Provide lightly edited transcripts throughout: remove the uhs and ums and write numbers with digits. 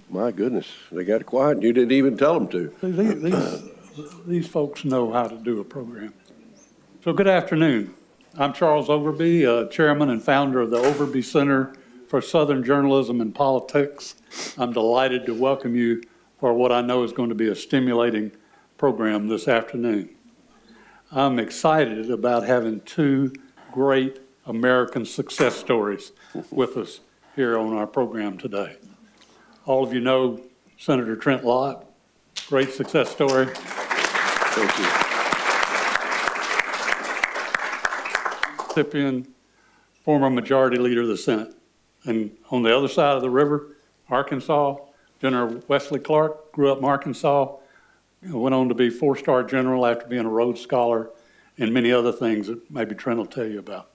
My goodness, they got quiet and you didn't even tell them to. These folks know how to do a program. So good afternoon. I'm Charles Overby, chairman and founder of the Overby Center for Southern Journalism and Politics. I'm delighted to welcome you for what I know is going to be a stimulating program this afternoon. I'm excited about having two great American success stories with us here on our program today. All of you know Senator Trent Lott, great success story. Thank you. Recipient, former majority leader of the Senate. And on the other side of the river, Arkansas, General Wesley Clark grew up in Arkansas, went on to be four-star general after being a Rhodes Scholar, and many other things that maybe Trent will tell you about.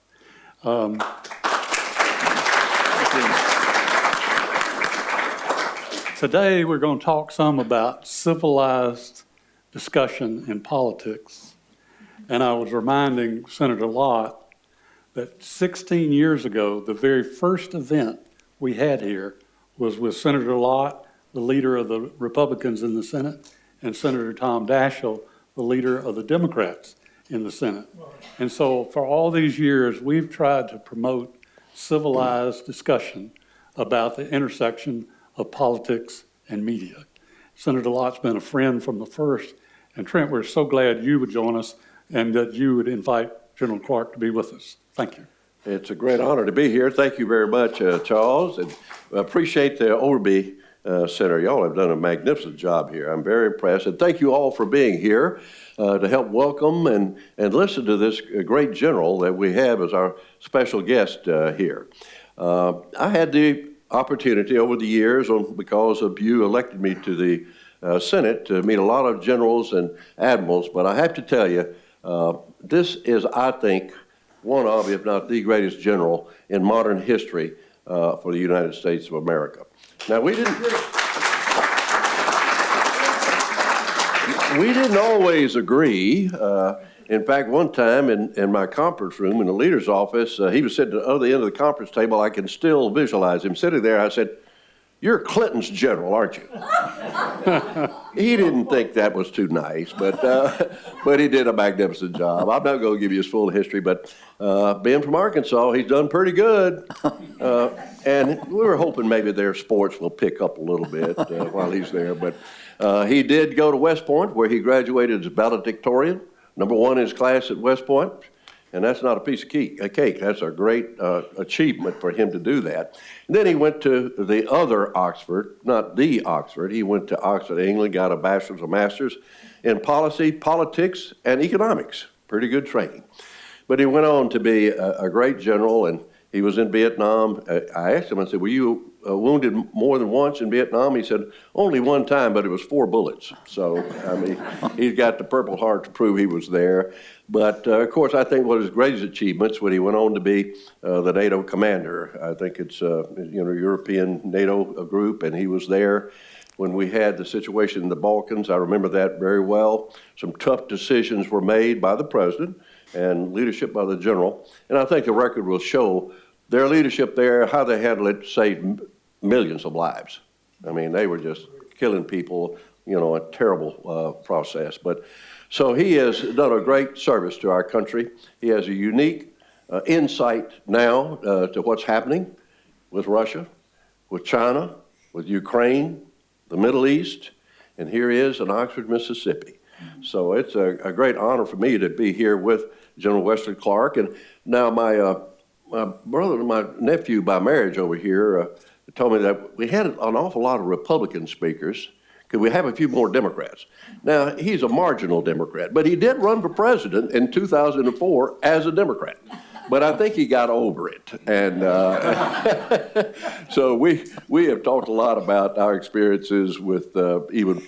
Today we're going to talk some about civilized discussion in politics. And I was reminding Senator Lott that 16 years ago, the very first event we had here was with Senator Lott, the leader of the Republicans in the Senate, and Senator Tom Daschle, the leader of the Democrats in the Senate. And so for all these years, we've tried to promote civilized discussion about the intersection of politics and media. Senator Lott's been a friend from the first, and Trent, we're so glad you would join us and that you would invite General Clark to be with us. Thank you. It's a great honor to be here. Thank you very much, Charles, and appreciate the Overby Center. Y'all have done a magnificent job here. I'm very impressed, and thank you all for being here to help welcome and listen to this great general that we have as our special guest here. I had the opportunity over the years, because of you elected me to the Senate, to meet a lot of generals and admirals, but I have to tell you, this is, I think, one of, if not the greatest general in modern history for the United States of America. Now, we didn't always agree. In fact, one time in my conference room in the leader's office, he was sitting at the other end of the conference table. I can still visualize him sitting there. I said, "You're Clinton's general, aren't you?" He didn't think that was too nice, but he did a magnificent job. I'm not going to give you his full history, but being from Arkansas, he's done pretty good. And we were hoping maybe their sports will pick up a little bit while he's there. But he did go to West Point, where he graduated as valedictorian, #1 in his class at West Point. And that's not a piece of cake. That's a great achievement for him to do that. And then he went to the other Oxford, not the Oxford. He went to Oxford, England, got a bachelor's, a master's in policy, politics, and economics. Pretty good training. But he went on to be a great general, and he was in Vietnam. I asked him, I said, "Were you wounded more than once in Vietnam?" He said, "Only one time, but it was 4 bullets." So, I mean, he's got the Purple Heart to prove he was there. But, of course, I think one of his greatest achievements when he went on to be the NATO commander. I think it's, European NATO group, and he was there when we had the situation in the Balkans. I remember that very well. Some tough decisions were made by the president and leadership by the general. And I think the record will show their leadership there, how they handled it, saved millions of lives. I mean, they were just killing people, a terrible process. But so he has done a great service to our country. He has a unique insight now to what's happening with Russia, with China, with Ukraine, the Middle East, and here he is in Oxford, Mississippi. So it's a great honor for me to be here with General Wesley Clark. And now my brother and my nephew by marriage over here told me that we had an awful lot of Republican speakers. Could we have a few more Democrats? Now, he's a marginal Democrat, but he did run for president in 2004 as a Democrat. But I think he got over it. And so we have talked a lot about our experiences with even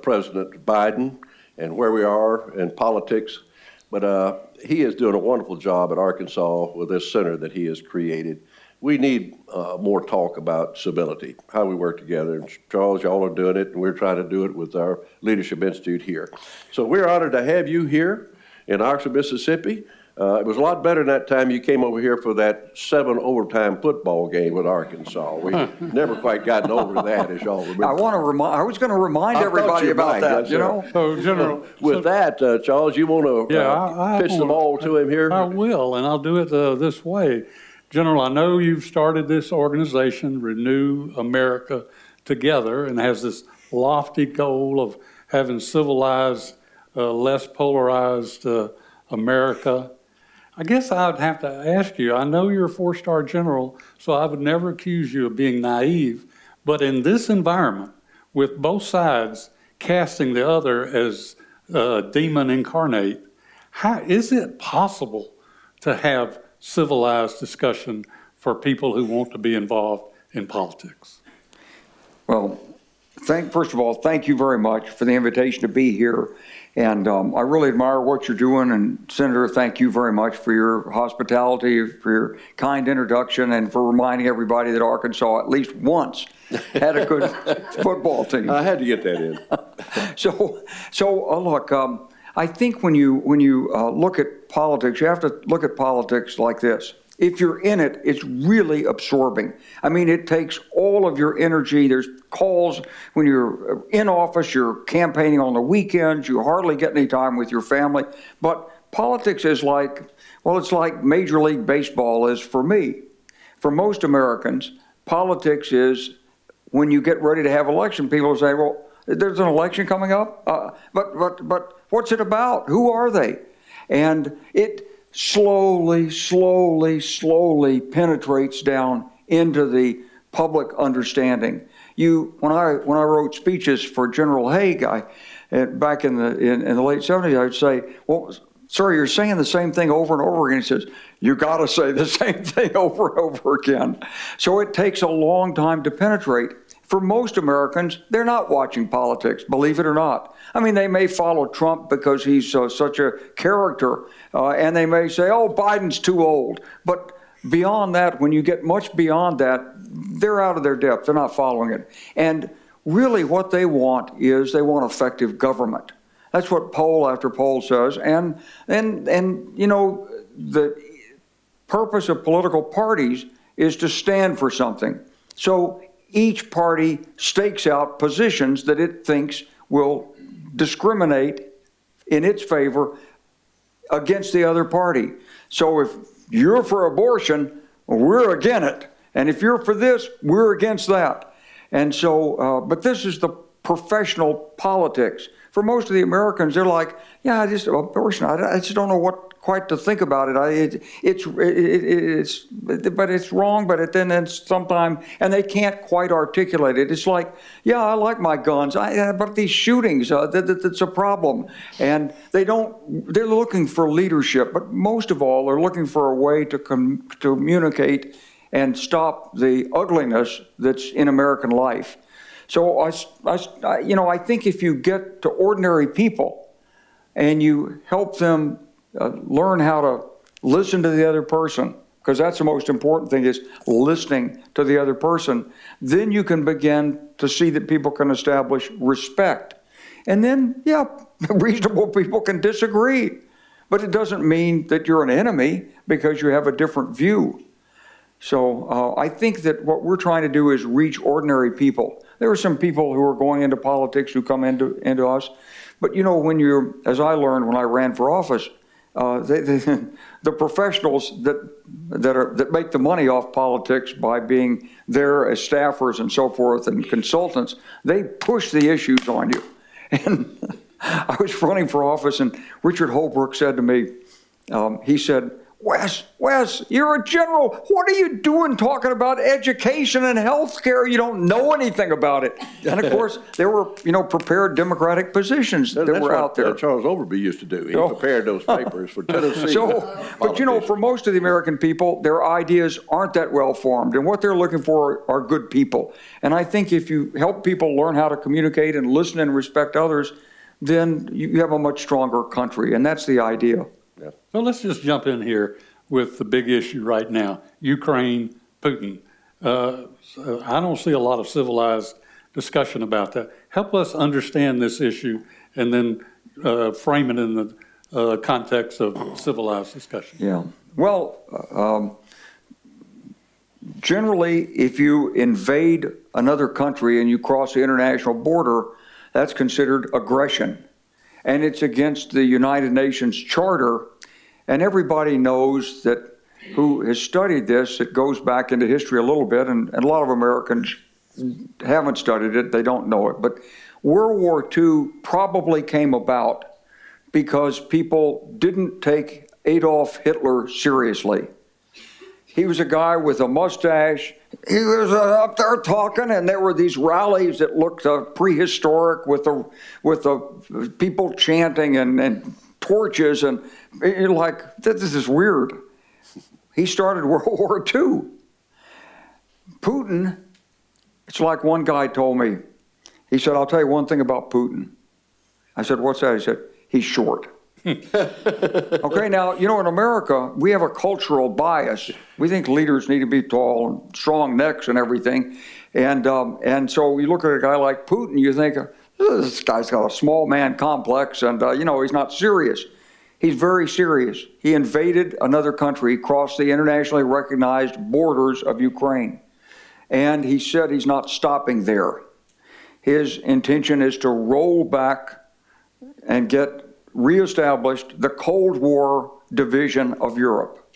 President Biden and where we are in politics. But he is doing a wonderful job at Arkansas with this center that he has created. We need more talk about civility, how we work together. And Charles, y'all are doing it, and we're trying to do it with our Leadership Institute here. So we're honored to have you here in Oxford, Mississippi. It was a lot better than that time you came over here for that 7 overtime football game with Arkansas. We never quite gotten over that, as y'all remember. I was going to remind everybody about that, you know? So, General. With that, Charles, you want to pitch the ball to him here? I will, and I'll do it this way. General, I know you've started this organization, Renew America Together, and has this lofty goal of having civilized, less polarized America. I guess I'd have to ask you, I know you're a 4-star general, so I would never accuse you of being naive, but in this environment, with both sides casting the other as demon incarnate, how is it possible to have civilized discussion for people who want to be involved in politics? Well, first of all, thank you very much for the invitation to be here. And I really admire what you're doing. And Senator, thank you very much for your hospitality, for your kind introduction, and for reminding everybody that Arkansas at least once had a good football team. I had to get that in. Look, I think when you look at politics, you have to look at politics like this. If you're in it, it's really absorbing. I mean, it takes all of your energy. There's calls when you're in office, you're campaigning on the weekends, you hardly get any time with your family. But politics is it's like Major League Baseball is for me. For most Americans, politics is when you get ready to have election, people say, well, there's an election coming up, but what's it about? Who are they? And it slowly penetrates down into the public understanding. When I wrote speeches for General Haig, back in the late 70s, I would say, well, sir, you're saying the same thing over and over again. He says, you got to say the same thing over and over again. So it takes a long time to penetrate. For most Americans, they're not watching politics, believe it or not. I mean, they may follow Trump because he's such a character, and they may say, oh, Biden's too old. But beyond that, when you get much beyond that, they're out of their depth. They're not following it. And really what they want is they want effective government. That's what poll after poll says. And you know, the purpose of political parties is to stand for something. So each party stakes out positions that it thinks will discriminate in its favor against the other party. So if you're for abortion, we're against it. And if you're for this, we're against that. And so, but this is the professional politics. For most of the Americans, they're like, yeah, abortion, I just don't know what quite to think about it. But it's wrong, but then it's sometimes, and they can't quite articulate it. It's like, yeah, I like my guns, but these shootings, that's a problem. And they're looking for leadership, but most of all, they're looking for a way to communicate and stop the ugliness that's in American life. So I think if you get to ordinary people and you help them learn how to listen to the other person, because that's the most important thing, is listening to the other person, then you can begin to see that people can establish respect. And then, yeah, reasonable people can disagree, but it doesn't mean that you're an enemy because you have a different view. So I think that what we're trying to do is reach ordinary people. There are some people who are going into politics who come into us, but you know, as I learned when I ran for office, the professionals that make the money off politics by being there as staffers and so forth and consultants, they push the issues on you. And I was running for office, and Richard Holbrooke said to me, he said, Wes, you're a general. What are you doing talking about education and health care? You don't know anything about it. And of course, there were, prepared Democratic positions that were out there. That's what Charles Overby used to do. He prepared those papers for Tennessee. But for most of the American people, their ideas aren't that well formed. And what they're looking for are good people. And I think if you help people learn how to communicate and listen and respect others, then you have a much stronger country. And that's the idea. Yeah. So let's just jump in here with the big issue right now, Ukraine, Putin. I don't see a lot of civilized discussion about that. Help us understand this issue and then frame it in context of civilized discussion. Yeah. Well, generally, if you invade another country and you cross the international border, that's considered aggression. And it's against the United Nations Charter. And everybody knows that who has studied this, it goes back into history a little bit, and a lot of Americans haven't studied it, they don't know it. But World War II probably came about because people didn't take Adolf Hitler seriously. He was a guy with a mustache. He was up there talking, and there were these rallies that looked prehistoric with the people chanting and torches, and you're like, this is weird. He started World War II. Putin, it's like one guy told me, he said, I'll tell you one thing about Putin. I said, what's that? He said, he's short. Okay, now, you know, in America, we have a cultural bias. We think leaders need to be tall and strong necks and everything. And so you look at a guy like Putin, you think, this guy's got a small man complex, and, you know, he's not serious. He's very serious. He invaded another country, crossed the internationally recognized borders of Ukraine. And he said he's not stopping there. His intention is to roll back and get reestablished the Cold War division of Europe.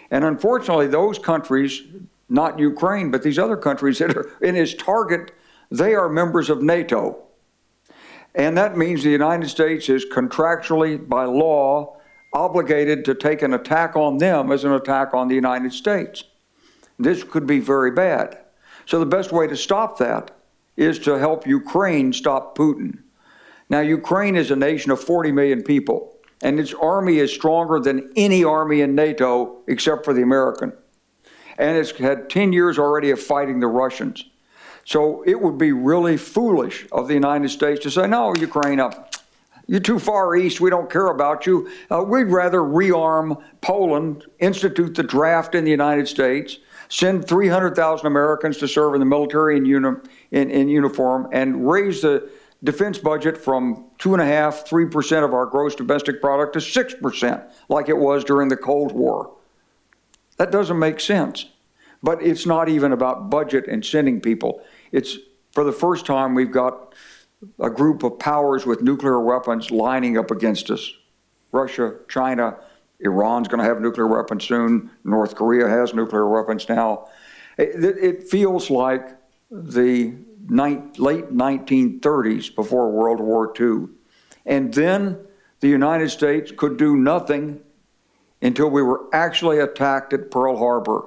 And unfortunately, those countries, not Ukraine, but these other countries that are in his target, they are members of NATO. And that means the United States is contractually, by law, obligated to take an attack on them as an attack on the United States. This could be very bad. So the best way to stop that is to help Ukraine stop Putin. Now, Ukraine is a nation of 40 million people, and its army is stronger than any army in NATO except for the American. And it's had 10 years already of fighting the Russians. So it would be really foolish of the United States to say, no, Ukraine, you're too far east, we don't care about you. We'd rather rearm Poland, institute the draft in the United States, send 300,000 Americans to serve in the military in uniform, and raise the defense budget from 2.5%, 3% of our gross domestic product to 6%, like it was during the Cold War. That doesn't make sense. But it's not even about budget and sending people. It's, for the first time, we've got a group of powers with nuclear weapons lining up against us. Russia, China, Iran's going to have nuclear weapons soon. North Korea has nuclear weapons now. It feels like the late 1930s before World War II. And then the United States could do nothing until we were actually attacked at Pearl Harbor.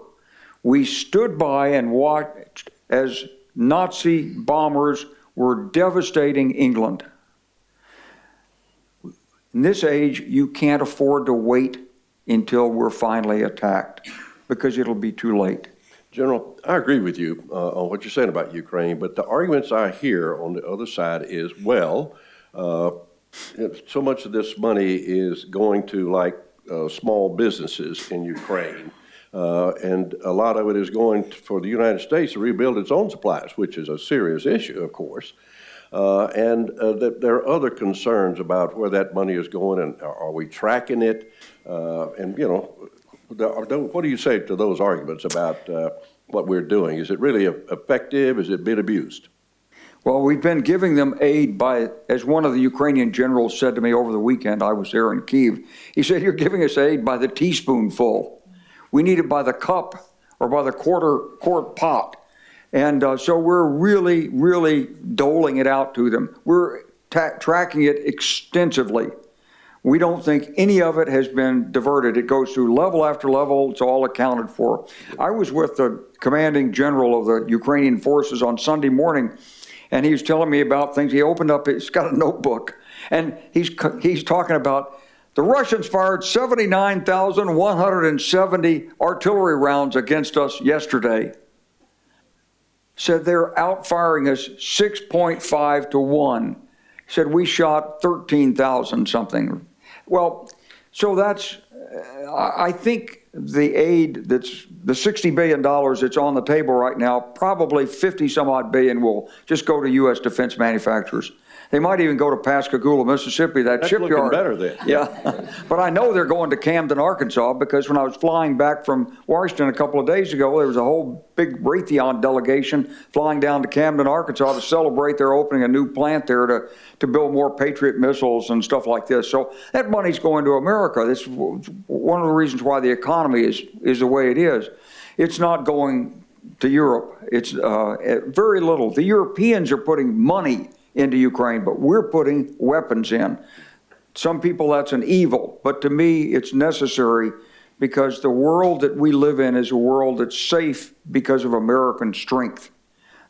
We stood by and watched as Nazi bombers were devastating England. In this age, you can't afford to wait until we're finally attacked, because it'll be too late. General, I agree with you on what you're saying about Ukraine, but the arguments I hear on the other side is, well, so much of this money is going to small businesses in Ukraine. And a lot of it is going for the United States to rebuild its own supplies, which is a serious issue, of course. And that there are other concerns about where that money is going, and are we tracking it? And, you know, what do you say to those arguments about what we're doing? Is it really effective? Is it being abused? Well, we've been giving them aid by, as one of the Ukrainian generals said to me over the weekend, I was there in Kyiv, he said, you're giving us aid by the teaspoonful. We need it by the cup or by the quart pot. And so we're really, really doling it out to them. We're tracking it extensively. We don't think any of it has been diverted. It goes through level after level. It's all accounted for. I was with the commanding general of the Ukrainian forces on Sunday morning, and he was telling me about things. He opened up, he's got a notebook, and he's talking about the Russians fired 79,170 artillery rounds against us yesterday. Said they're outfiring us 6.5 to 1. Said we shot 13,000 something. Well, so that's, I think the aid that's the $60 billion that's on the table right now, probably 50 some odd billion will just go to U.S. defense manufacturers. They might even go to Pascagoula, Mississippi, that That's shipyard. looking better then. Yeah, but I know they're going to Camden, Arkansas, because when I was flying back from Washington a couple of days ago, there was a whole big Raytheon delegation flying down to Camden, Arkansas to celebrate their opening a new plant there to build more Patriot missiles and stuff like this. So that money's going to America. This is one of the reasons why the economy is the way it is. It's not going to Europe. It's very little. The Europeans are putting money into Ukraine, but we're putting weapons in. Some people, that's an evil, but to me, it's necessary because the world that we live in is a world that's safe because of American strength.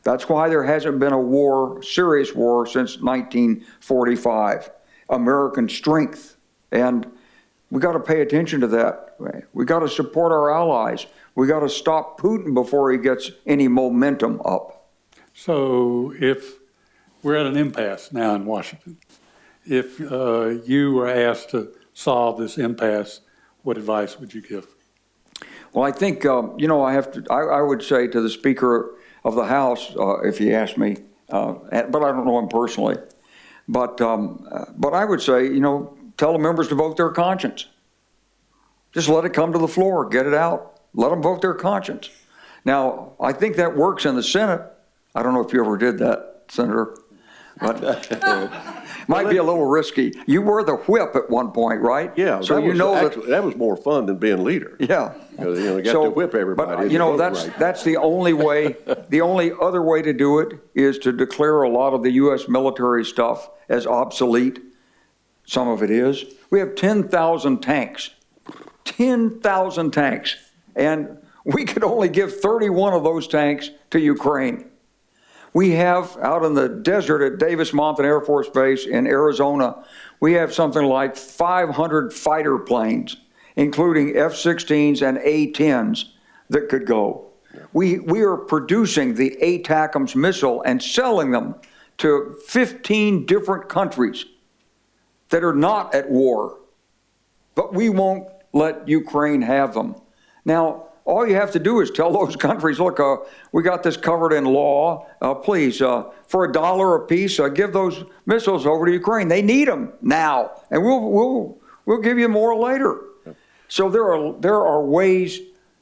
That's why there hasn't been a war, serious war, since 1945. American strength. And we got to pay attention to that. We got to support our allies. We got to stop Putin before he gets any momentum up. So if we're at an impasse now in Washington, if you were asked to solve this impasse, what advice would you give? Well, I think, I would say to the Speaker of the House, if he asked me, but I don't know him personally, but I would say, tell the members to vote their conscience. Just let it come to the floor, get it out, let them vote their conscience. Now, I think that works in the Senate. I don't know if you ever did that, Senator, but might be a little risky. You were the whip at one point, right? Yeah, so that was more fun than being leader. Yeah, because you got to whip everybody. But that's the only way. The only other way to do it is to declare a lot of the U.S. military stuff as obsolete. Some of it is. We have 10,000 tanks. 10,000 tanks, and we could only give 31 of those tanks to Ukraine. We have out in the desert at Davis-Monthan Air Force Base in Arizona, we have something like 500 fighter planes, including F-16s and A-10s that could go. We are producing the ATACMS missile and selling them to 15 different countries that are not at war, but we won't let Ukraine have them. Now, all you have to do is tell those countries, look, we got this covered in law. Please, for $1 a piece, give those missiles over to Ukraine. They need them now, and we'll give you more later. So there are ways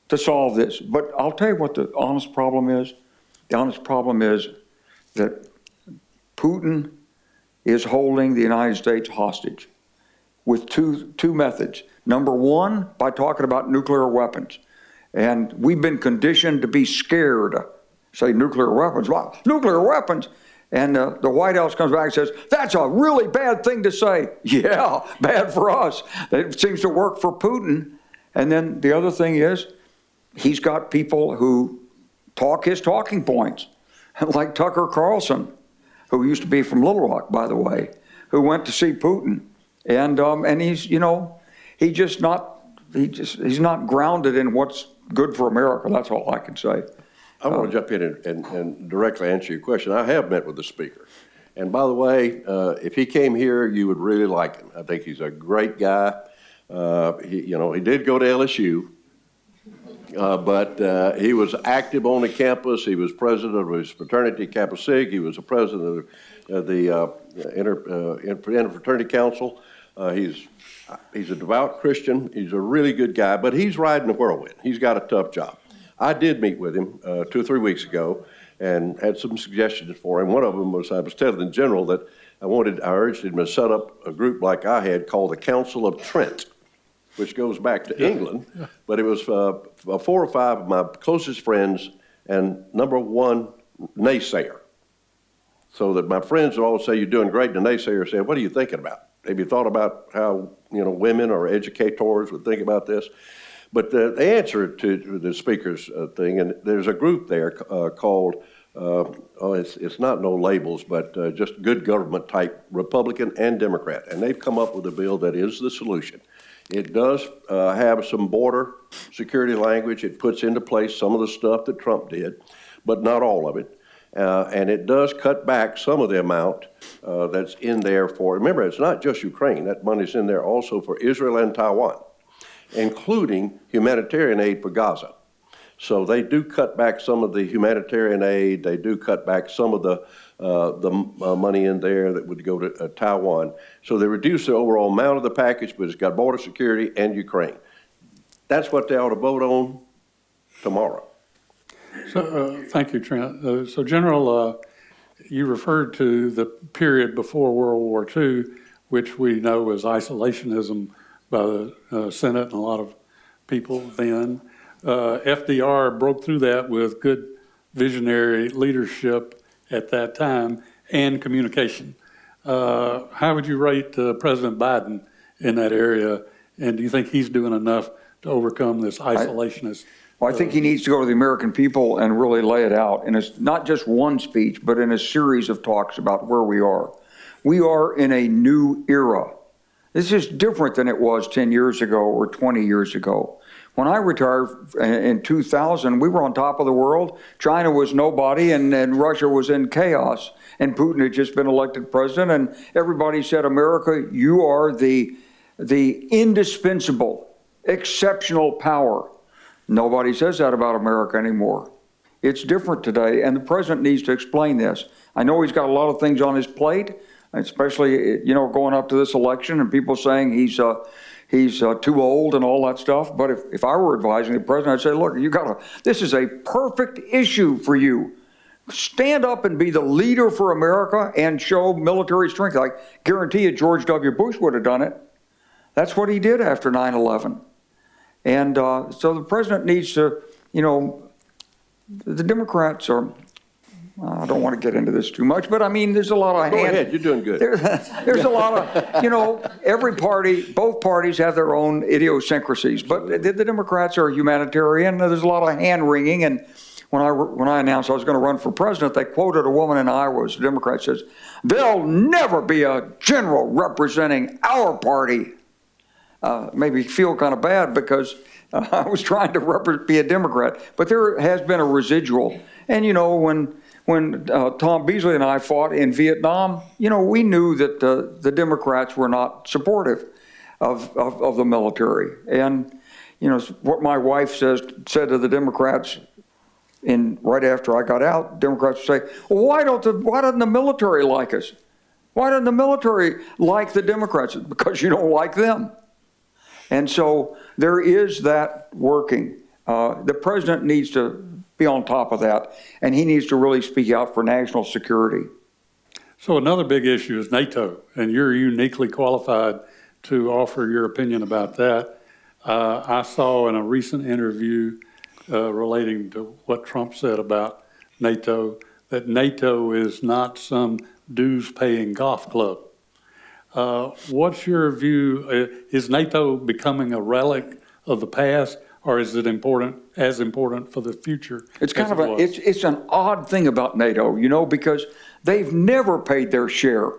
to solve this. But I'll tell you what the honest problem is. The honest problem is that Putin is holding the United States hostage with two methods. Number one, by talking about nuclear weapons. And we've been conditioned to be scared. Say nuclear weapons. Wow, nuclear weapons. And the White House comes back and says, that's a really bad thing to say. Yeah, bad for us. It seems to work for Putin. And then the other thing is, he's got people who talk his talking points, like Tucker Carlson, who used to be from Little Rock, by the way, who went to see Putin. And he's, he's not grounded in what's good for America. That's all I can say. I want to jump in and directly answer your question. I have met with the Speaker. And by the way, if he came here, you would really like him. I think he's a great guy. He did go to LSU, but he was active on the campus. He was president of his fraternity, Kappa Sig. He was a president of the Interfraternity Council. He's a devout Christian. He's a really good guy, but he's riding the whirlwind. He's got a tough job. I did meet with him 2 or 3 weeks ago and had some suggestions for him. One of them was I was telling the general that I urged him to set up a group like I had called the Council of Trent, which goes back to England. But it was 4 or 5 of my closest friends and number one naysayer. So that my friends would always say, you're doing great. And the naysayer said, what are you thinking about? Have you thought about how, women or educators would think about this? But the answer to the Speaker's thing, and there's a group there called, it's not no labels, but just good government type, Republican and Democrat. And they've come up with a bill that is the solution. It does have some border security language. It puts into place some of the stuff that Trump did, but not all of it. And it does cut back some of the amount that's in there for, remember, it's not just Ukraine. That money's in there also for Israel and Taiwan, including humanitarian aid for Gaza. So they do cut back some of the humanitarian aid. They do cut back some of the money in there that would go to Taiwan. So they reduce the overall amount of the package, but it's got border security and Ukraine. That's what they ought to vote on tomorrow. So, thank you, Trent. So, General, you referred to the period before World War II, which we know was isolationism by the Senate and a lot of people then. FDR broke through that with good visionary leadership at that time and communication. How would you rate President Biden in that area? And do you think he's doing enough to overcome this isolationist? Well, I think he needs to go to the American people and really lay it out in not just one speech, but in a series of talks about where we are. We are in a new era. This is different than it was 10 years ago or 20 years ago. When I retired in 2000, we were on top of the world. China was nobody, and Russia was in chaos. And Putin had just been elected president, and everybody said, America, you are the indispensable, exceptional power. Nobody says that about America anymore. It's different today, and the president needs to explain this. I know he's got a lot of things on his plate, especially, going up to this election, and people saying he's too old and all that stuff. But if I were advising the president, I'd say, look, this is a perfect issue for you. Stand up and be the leader for America and show military strength. I guarantee you George W. Bush would have done it. That's what he did after 9/11. And so the president needs to, the Democrats are, I don't want to get into this too much, but I mean, there's a lot of Go ahead, you're doing good. There's a lot of, every party, both parties have their own idiosyncrasies, but the Democrats are humanitarian. There's a lot of hand wringing. And when I announced I was going to run for president, they quoted a woman in Iowa, a Democrat, says, "There'll never be a general representing our party." Made me feel kind of bad because I was trying to be a Democrat, but there has been a residual. And when Tom Beasley and I fought in Vietnam, we knew that the Democrats were not supportive of the military. And what my wife said to the Democrats right after I got out, Democrats would say, "Well, why doesn't the military like us? Why doesn't the military like the Democrats?" Because you don't like them. And so there is that working. The president needs to be on top of that, and he needs to really speak out for national security. So another big issue is NATO, and you're uniquely qualified to offer your opinion about that. I saw in a recent interview relating to what Trump said about NATO, that NATO is not some dues-paying golf club. What's your view? Is NATO becoming a relic of the past, or is it as important for the future? It's kind of it's an odd thing about NATO, because they've never paid their share.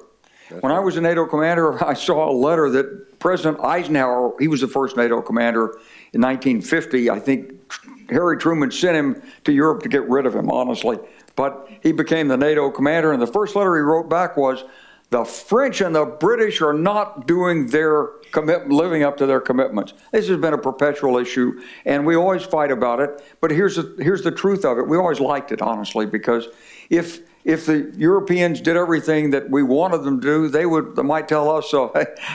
When I was a NATO commander, I saw a letter that President Eisenhower, he was the first NATO commander in 1950. I think Harry Truman sent him to Europe to get rid of him, honestly. But he became the NATO commander, and the first letter he wrote back was, "The French and the British are not doing living up to their commitments." This has been a perpetual issue, and we always fight about it. But here's the truth of it. We always liked it, honestly, because if the Europeans did everything that we wanted them to do, they might tell us,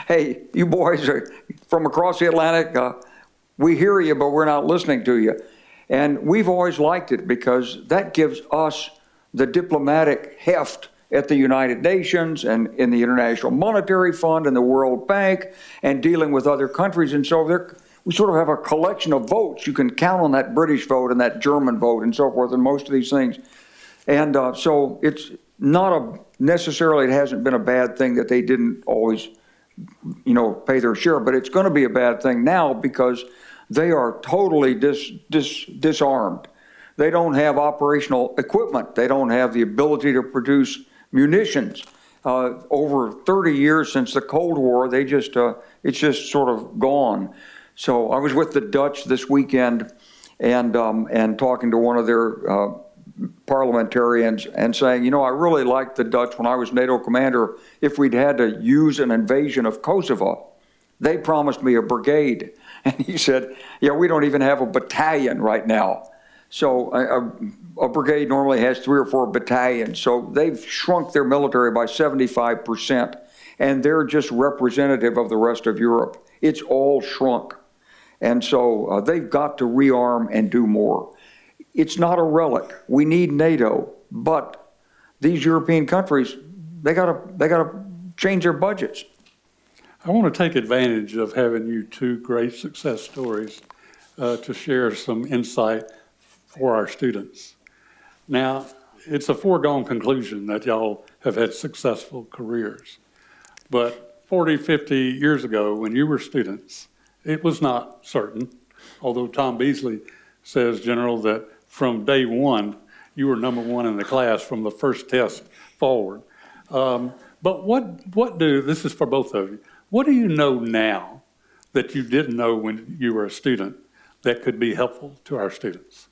"Hey, you boys are from across the Atlantic, we hear you, but we're not listening to you." And we've always liked it because that gives us the diplomatic heft at the United Nations and in the International Monetary Fund and the World Bank and dealing with other countries. And so we sort of have a collection of votes. You can count on that British vote and that German vote and so forth and most of these things. And so it's not necessarily, it hasn't been a bad thing that they didn't always, pay their share, but it's going to be a bad thing now because they are totally disarmed. They don't have operational equipment. They don't have the ability to produce munitions. Over 30 years since the Cold War, it's just sort of gone. So I was with the Dutch this weekend and talking to one of their parliamentarians and saying, I really liked the Dutch when I was NATO commander. If we'd had to use an invasion of Kosovo, they promised me a brigade. And he said, we don't even have a battalion right now. So a brigade normally has 3 or 4 battalions, so they've shrunk their military by 75%, and they're just representative of the rest of Europe. It's all shrunk. And so they've got to rearm and do more. It's not a relic. We need NATO, but these European countries, they gotta change their budgets. I want to take advantage of having you two great success stories to share some insight for our students. Now, it's a foregone conclusion that y'all have had successful careers. But 40, 50 years ago, when you were students, it was not certain, although Tom Beasley says, General, that from day one, you were number one in the class from the first test forward. But this is for both of you, what do you know now that you didn't know when you were a student that could be helpful to our students?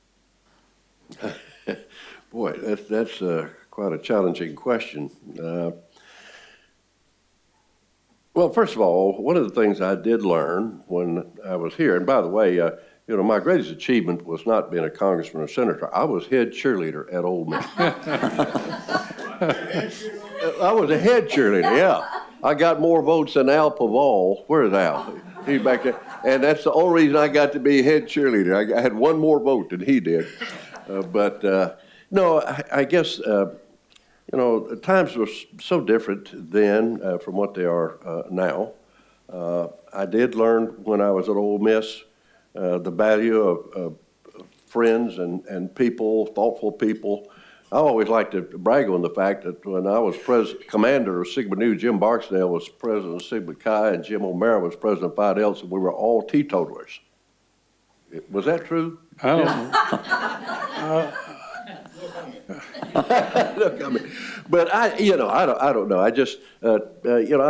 Boy, that's quite a challenging question. Well, first of all, one of the things I did learn when I was here, and by the way, my greatest achievement was not being a congressman or senator. I was head cheerleader at Ole Miss. I was a head cheerleader, yeah. I got more votes than Al Paval. Where's Al? He's back there. And that's the only reason I got to be head cheerleader. I had one more vote than he did. No, I guess, times were so different then from what they are now. I did learn when I was at Ole Miss the value of friends and people, thoughtful people. I always like to brag on the fact that when I was commander of Sigma Nu, Jim Barksdale was president of Sigma Chi, and Jim O'Mara was president of Phi Delta, and we were all teetotalers. Was that true? I don't know. Look, I mean, but I don't know. I just, I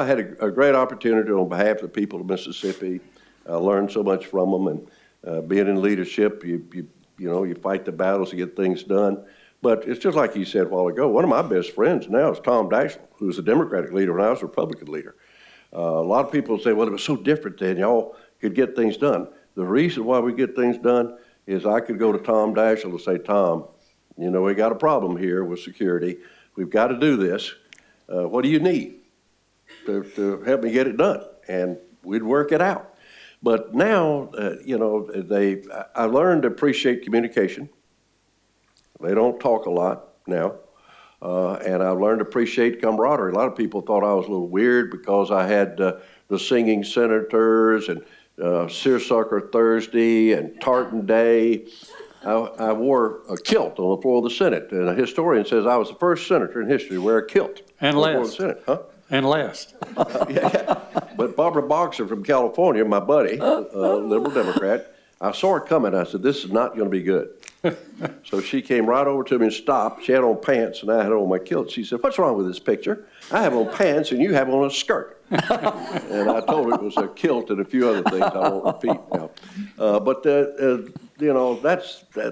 had a great opportunity on behalf of the people of Mississippi. I learned so much from them, and being in leadership, you fight the battles to get things done. But it's just like you said a while ago. One of my best friends now is Tom Daschle, who was a Democratic leader when I was a Republican leader. A lot of people say, well, it was so different then. Y'all could get things done. The reason why we get things done is I could go to Tom Daschle and say, Tom, we got a problem here with security. We've got to do this. What do you need to help me get it done? And we'd work it out. But now, I learned to appreciate communication. They don't talk a lot now. And I've learned to appreciate camaraderie. A lot of people thought I was a little weird because I had the singing senators and Seersucker Thursday and Tartan Day. I wore a kilt on the floor of the Senate, and a historian says I was the first senator in history to wear a kilt and on the floor of the Senate. Huh? And last. Yeah. But Barbara Boxer from California, my buddy, liberal Democrat, I saw her coming. I said, this is not going to be good. So she came right over to me and stopped. She had on pants, and I had on my kilt. She said, what's wrong with this picture? I have on pants, and you have on a skirt. And I told her it was a kilt and a few other things I won't repeat now.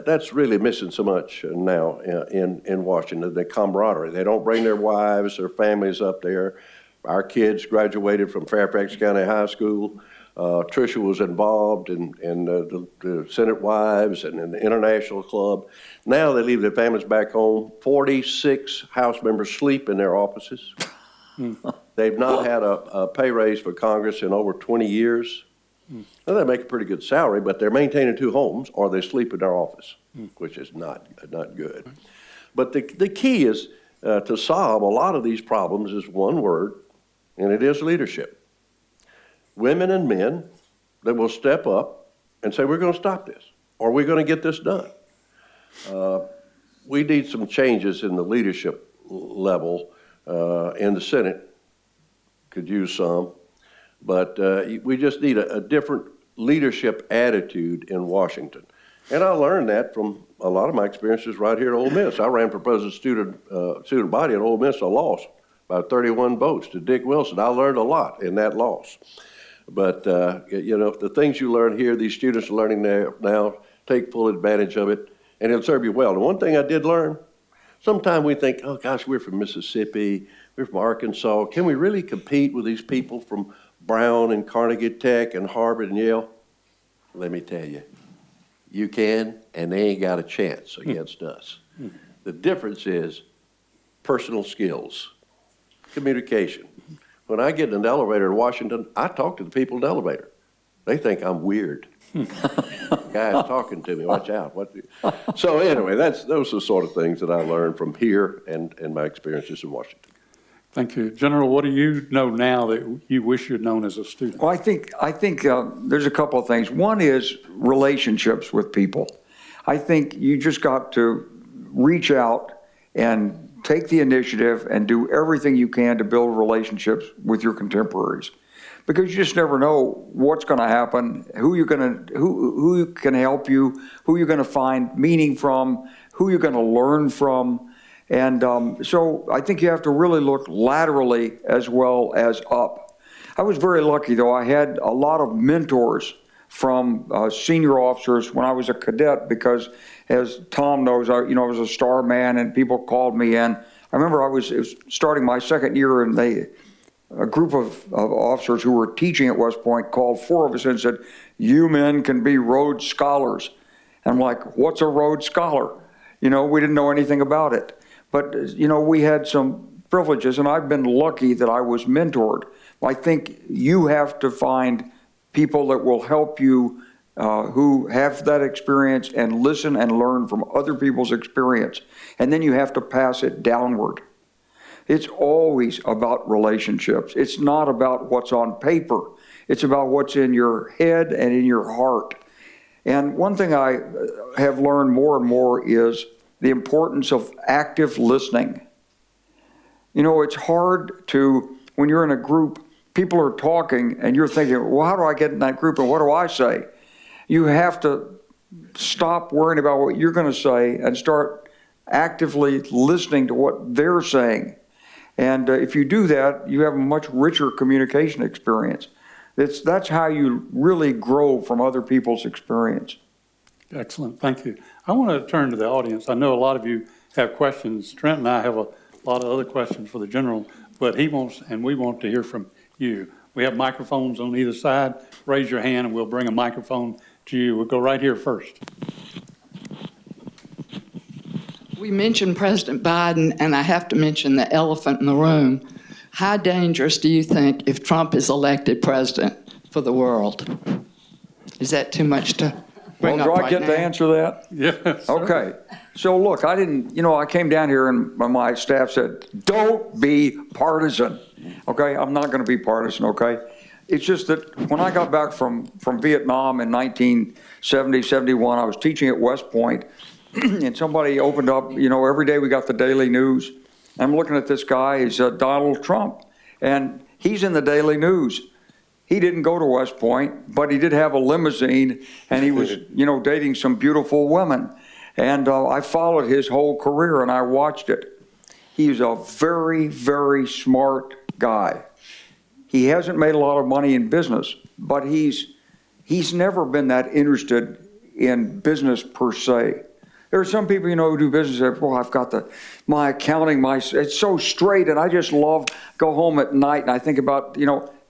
That's really missing so much now in Washington, the camaraderie. They don't bring their wives, their families up there. Our kids graduated from Fairfax County High School. Tricia was involved in the Senate Wives and in the International Club. Now they leave their families back home. 46 House members sleep in their offices. They've not had a pay raise for Congress in over 20 years. Now, they make a pretty good salary, but they're maintaining 2 homes or they sleep in their office, which is not good. But the key is to solve a lot of these problems is one word, and it is leadership. Women and men that will step up and say, we're going to stop this, or we're going to get this done. We need some changes in the leadership level in the Senate, could use some, but we just need a different leadership attitude in Washington. And I learned that from a lot of my experiences right here at Ole Miss. I ran for president student body at Ole Miss. I lost by 31 votes to Dick Wilson. I learned a lot in that loss. But, the things you learn here, these students are learning now, take full advantage of it, and it'll serve you well. And one thing I did learn, sometimes we think, oh, gosh, we're from Mississippi, we're from Arkansas. Can we really compete with these people from Brown and Carnegie Tech and Harvard and Yale? Let me tell you, you can, and they ain't got a chance against us. The difference is personal skills, communication. When I get in an elevator in Washington, I talk to the people in the elevator. They think I'm weird. Guy's talking to me, watch out. So anyway, those are the sort of things that I learned from here and my experiences in Washington. Thank you. General, what do you know now that you wish you'd known as a student? Well, I think there's a couple of things. One is relationships with people. I think you just got to reach out and take the initiative and do everything you can to build relationships with your contemporaries, because you just never know what's going to happen, who can help you, who you're going to find meaning from, who you're going to learn from. And so I think you have to really look laterally as well as up. I was very lucky, though. I had a lot of mentors from senior officers when I was a cadet, because as Tom knows, I was a star man and people called me in. I remember it was starting my second year, and a group of officers who were teaching at West Point called 4 of us and said, "You men can be Rhodes Scholars." And I'm like, "What's a Rhodes Scholar?" We didn't know anything about it. But, we had some privileges, and I've been lucky that I was mentored. I think you have to find people that will help you who have that experience and listen and learn from other people's experience. And then you have to pass it downward. It's always about relationships. It's not about what's on paper. It's about what's in your head and in your heart. And one thing I have learned more and more is the importance of active listening. It's hard to, when you're in a group, people are talking and you're thinking, well, how do I get in that group and what do I say? You have to stop worrying about what you're going to say and start actively listening to what they're saying. And if you do that, you have a much richer communication experience. That's how you really grow from other people's experience. Excellent, thank you. I want to turn to the audience. I know a lot of you have questions. Trent and I have a lot of other questions for the general, but he wants, and we want to hear from you. We have microphones on either side. Raise your hand and we'll bring a microphone to you. We'll go right here first. We mentioned President Biden, and I have to mention the elephant in the room. How dangerous do you think if Trump is elected president for the world? Is that too much to bring up Do I right get now? to answer that? Yes. Okay. So look, I came down here and my staff said, don't be partisan. Okay, I'm not going to be partisan, okay? It's just that when I got back from Vietnam in 1970, 71, I was teaching at West Point, and somebody opened up, every day we got the daily news. I'm looking at this guy, he's Donald Trump, and he's in the daily news. He didn't go to West Point, but he did have a limousine, and he was, dating some beautiful women. And I followed his whole career, and I watched it. He's a very, very smart guy. He hasn't made a lot of money in business, but he's never been that interested in business per se. There are some people, who do business that, well, I've got my accounting, it's so straight, and I just love go home at night and I think about,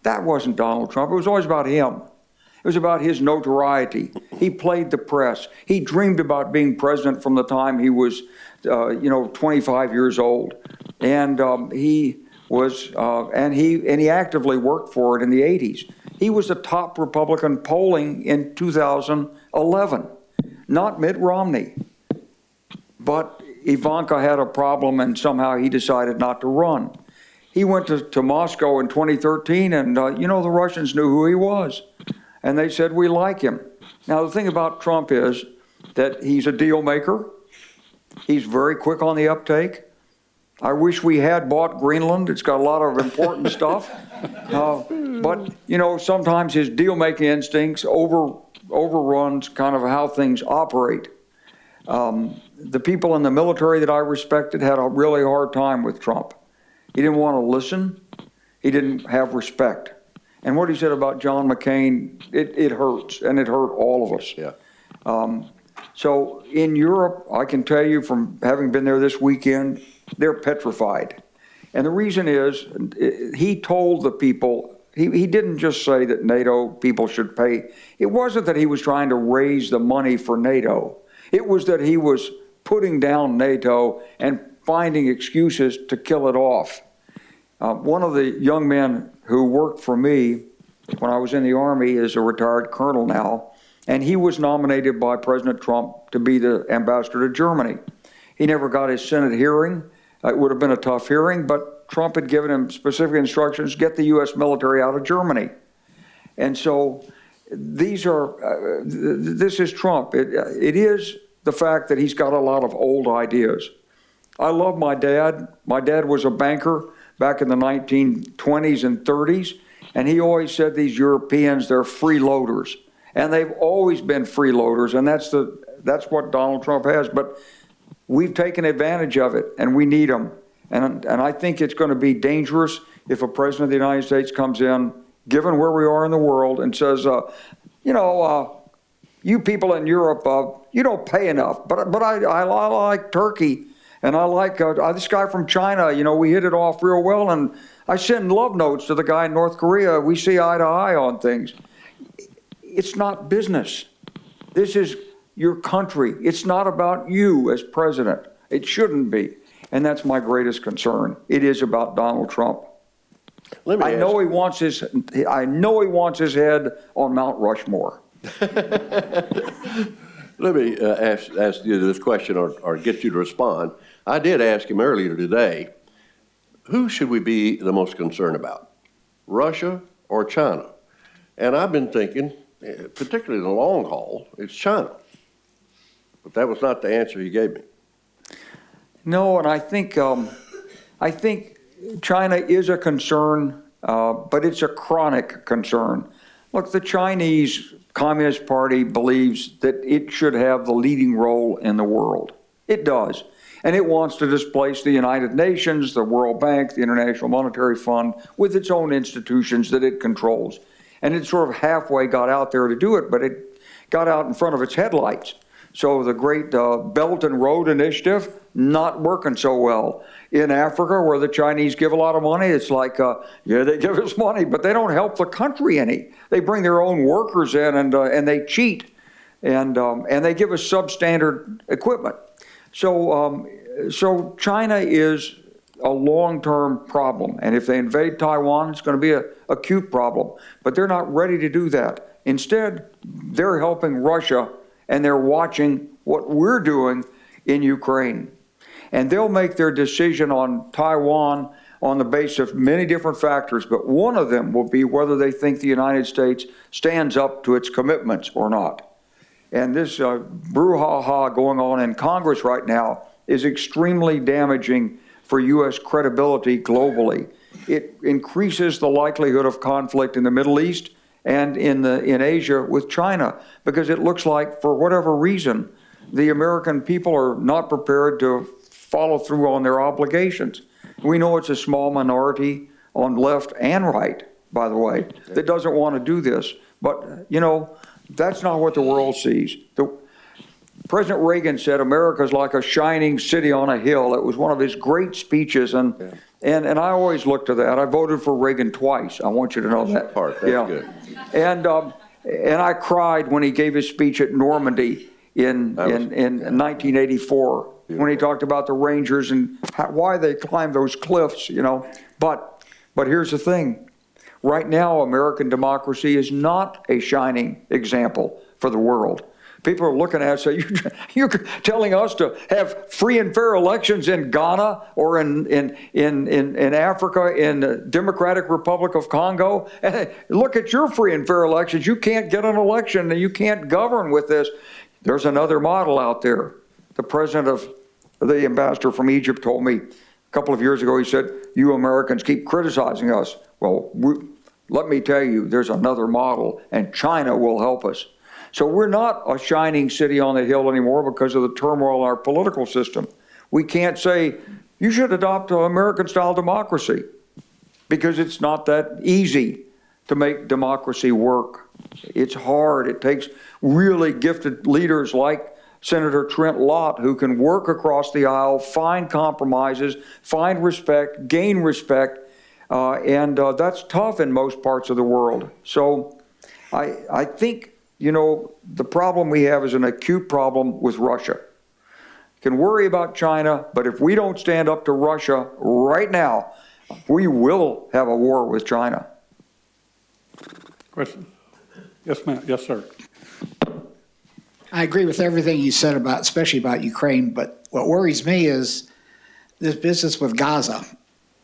that wasn't Donald Trump. It was always about him. It was about his notoriety. He played the press. He dreamed about being president from the time he was, 25 years old, and he was, and he actively worked for it in the 80s. He was the top Republican polling in 2011, not Mitt Romney. But Ivanka had a problem, and somehow he decided not to run. He went to Moscow in 2013, and the Russians knew who he was. And they said, we like him. Now, the thing about Trump is that he's a deal maker. He's very quick on the uptake. I wish we had bought Greenland. It's got a lot of important stuff. But, sometimes his deal-making instincts overruns kind of how things operate. The people in the military that I respected had a really hard time with Trump. He didn't want to listen. He didn't have respect. And what he said about John McCain, it hurts, and it hurt all of us. Yeah. So in Europe, I can tell you from having been there this weekend, they're petrified. And the reason is he told the people he didn't just say that NATO people should pay. It wasn't that he was trying to raise the money for NATO. It was that he was putting down NATO and finding excuses to kill it off. One of the young men who worked for me when I was in the Army is a retired colonel now, and he was nominated by President Trump to be the ambassador to Germany. He never got his Senate hearing. It would have been a tough hearing, but Trump had given him specific instructions, get the U.S. military out of Germany. And so this is Trump. It is the fact that he's got a lot of old ideas. I love my dad. My dad was a banker back in the 1920s and 30s, and he always said these Europeans, they're freeloaders. And they've always been freeloaders, and that's what Donald Trump has. But we've taken advantage of it, and we need them. And I think it's going to be dangerous if a president of the United States comes in, given where we are in the world, and says, you people in Europe, you don't pay enough. But I like Turkey, and I like this guy from China. We hit it off real well, and I send love notes to the guy in North Korea. We see eye to eye on things. It's not business. This is your country. It's not about you as president. It shouldn't be. And that's my greatest concern. It is about Donald Trump. I know he wants his head on Mount Rushmore. Let me ask you this question or get you to respond. I did ask him earlier today, who should we be the most concerned about, Russia or China? And I've been thinking, particularly in the long haul, it's China. But that was not the answer he gave me. No, and I think China is a concern, but it's a chronic concern. Look, the Chinese Communist Party believes that it should have the leading role in the world. It does. And it wants to displace the United Nations, the World Bank, the International Monetary Fund, with its own institutions that it controls. And it sort of halfway got out there to do it, but it got out in front of its headlights. So the great Belt and Road Initiative, not working so well. In Africa, where the Chinese give a lot of money, it's like, they give us money, but they don't help the country any. They bring their own workers in and they cheat, and they give us substandard equipment. So China is a long-term problem, and if they invade Taiwan, it's going to be an acute problem. But they're not ready to do that. Instead, they're helping Russia, and they're watching what we're doing in Ukraine. And they'll make their decision on Taiwan on the basis of many different factors, but one of them will be whether they think the United States stands up to its commitments or not. And this brouhaha going on in Congress right now is extremely damaging for U.S. credibility globally. It increases the likelihood of conflict in the Middle East and in Asia with China, because it looks like, for whatever reason, the American people are not prepared to follow through on their obligations. We know it's a small minority on left and right, by the way, that doesn't want to do this. But, that's not what the world sees. President Reagan said America's like a shining city on a hill. It was one of his great speeches, and I always look to that. I voted for Reagan twice. I want you to know that. That's good. And I cried when he gave his speech at Normandy in 1984, when he talked about the Rangers and why they climbed those cliffs, But here's the thing. Right now, American democracy is not a shining example for the world. People are looking at us and say, you're telling us to have free and fair elections in Ghana or in Africa, in the Democratic Republic of Congo. And look at your free and fair elections. You can't get an election and you can't govern with this. There's another model out there. The ambassador from Egypt told me a couple of years ago, he said, you Americans keep criticizing us. Well, let me tell you, there's another model, and China will help us. So we're not a shining city on the hill anymore because of the turmoil in our political system. We can't say, you should adopt an American-style democracy, because it's not that easy to make democracy work. It's hard. It takes really gifted leaders like Senator Trent Lott, who can work across the aisle, find compromises, find respect, gain respect, and that's tough in most parts of the world. So I think, the problem we have is an acute problem with Russia. Can worry about China, but if we don't stand up to Russia right now, we will have a war with China. Question? Yes, ma'am. Yes, sir. I agree with everything you said about, especially about Ukraine, but what worries me is this business with Gaza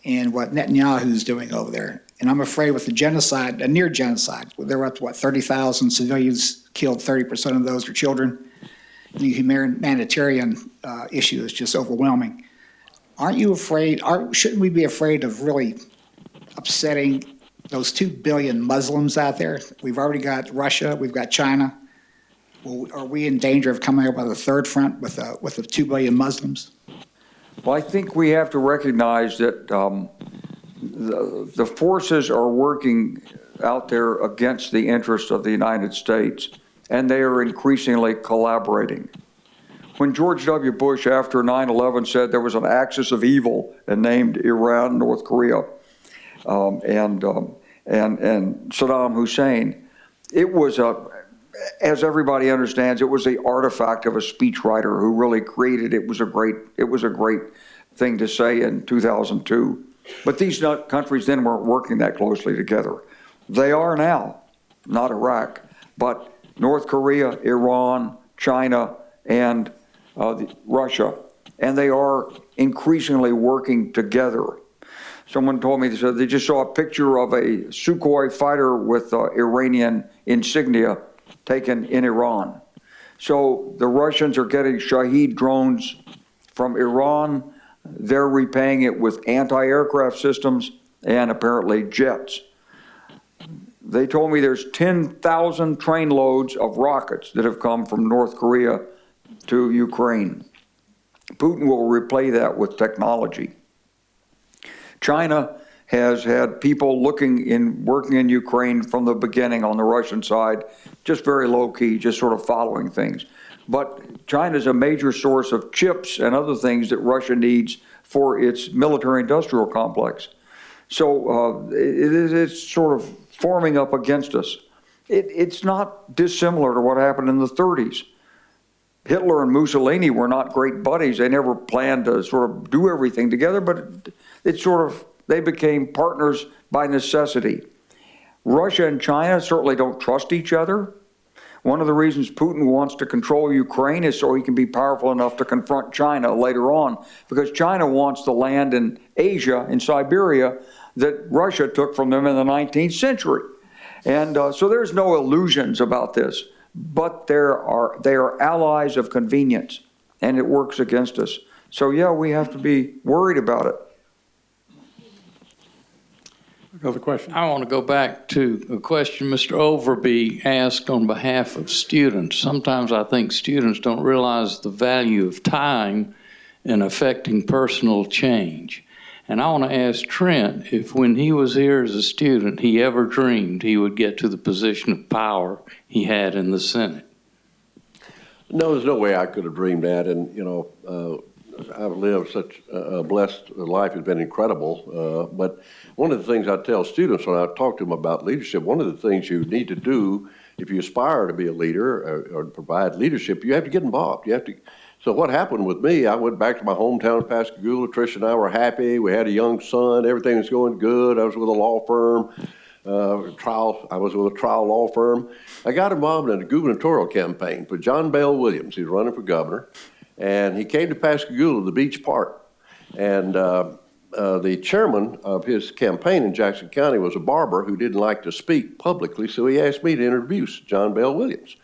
and what Netanyahu's doing over there. And I'm afraid with the genocide, a near genocide, there were up to 30,000 civilians killed, 30% of those are children. The humanitarian issue is just overwhelming. Aren't you afraid, shouldn't we be afraid of really upsetting those 2 billion Muslims out there? We've already got Russia, we've got China. Well, are we in danger of coming up with a third front with the 2 billion Muslims? Well, I think we have to recognize that the forces are working out there against the interests of the United States, and they are increasingly collaborating. When George W. Bush, after 9/11, said there was an axis of evil and named Iran, North Korea, and Saddam Hussein, it was as everybody understands, it was the artifact of a speechwriter who really created it. It was a great thing to say in 2002. But these countries then weren't working that closely together. They are now, not Iraq, but North Korea, Iran, China, and Russia, and they are increasingly working together. Someone told me they just saw a picture of a Sukhoi fighter with Iranian insignia taken in Iran. So the Russians are getting Shahed drones from Iran. They're repaying it with anti-aircraft systems and apparently jets. They told me there's 10,000 train loads of rockets that have come from North Korea to Ukraine. Putin will replay that with technology. China has had people working in Ukraine from the beginning on the Russian side, just very low-key, just sort of following things. But China is a major source of chips and other things that Russia needs for its military-industrial complex. So it's sort of forming up against us. It's not dissimilar to what happened in the 30s. Hitler and Mussolini were not great buddies. They never planned to sort of do everything together, but they became partners by necessity. Russia and China certainly don't trust each other. One of the reasons Putin wants to control Ukraine is so he can be powerful enough to confront China later on, because China wants the land in Asia, in Siberia, that Russia took from them in the 19th century. And so there's no illusions about this, but they are allies of convenience, and it works against us. So yeah, we have to be worried about it. Another question? I want to go back to a question Mr. Overby asked on behalf of students. Sometimes I think students don't realize the value of time in affecting personal change. And I want to ask Trent if when he was here as a student, he ever dreamed he would get to the position of power he had in the Senate. No, there's no way I could have dreamed that. And, I've lived such a blessed life. It's been incredible. But one of the things I tell students when I talk to them about leadership, one of the things you need to do if you aspire to be a leader or provide leadership, you have to get involved. So what happened with me, I went back to my hometown, Pascagoula. Tricia and I were happy. We had a young son. Everything was going good. I was with a law firm. I was with a trial law firm. I got involved in a gubernatorial campaign for John Bell Williams. He was running for governor. And he came to Pascagoula, the beach park. And the chairman of his campaign in Jackson County was a barber who didn't like to speak publicly, so he asked me to introduce John Bell Williams.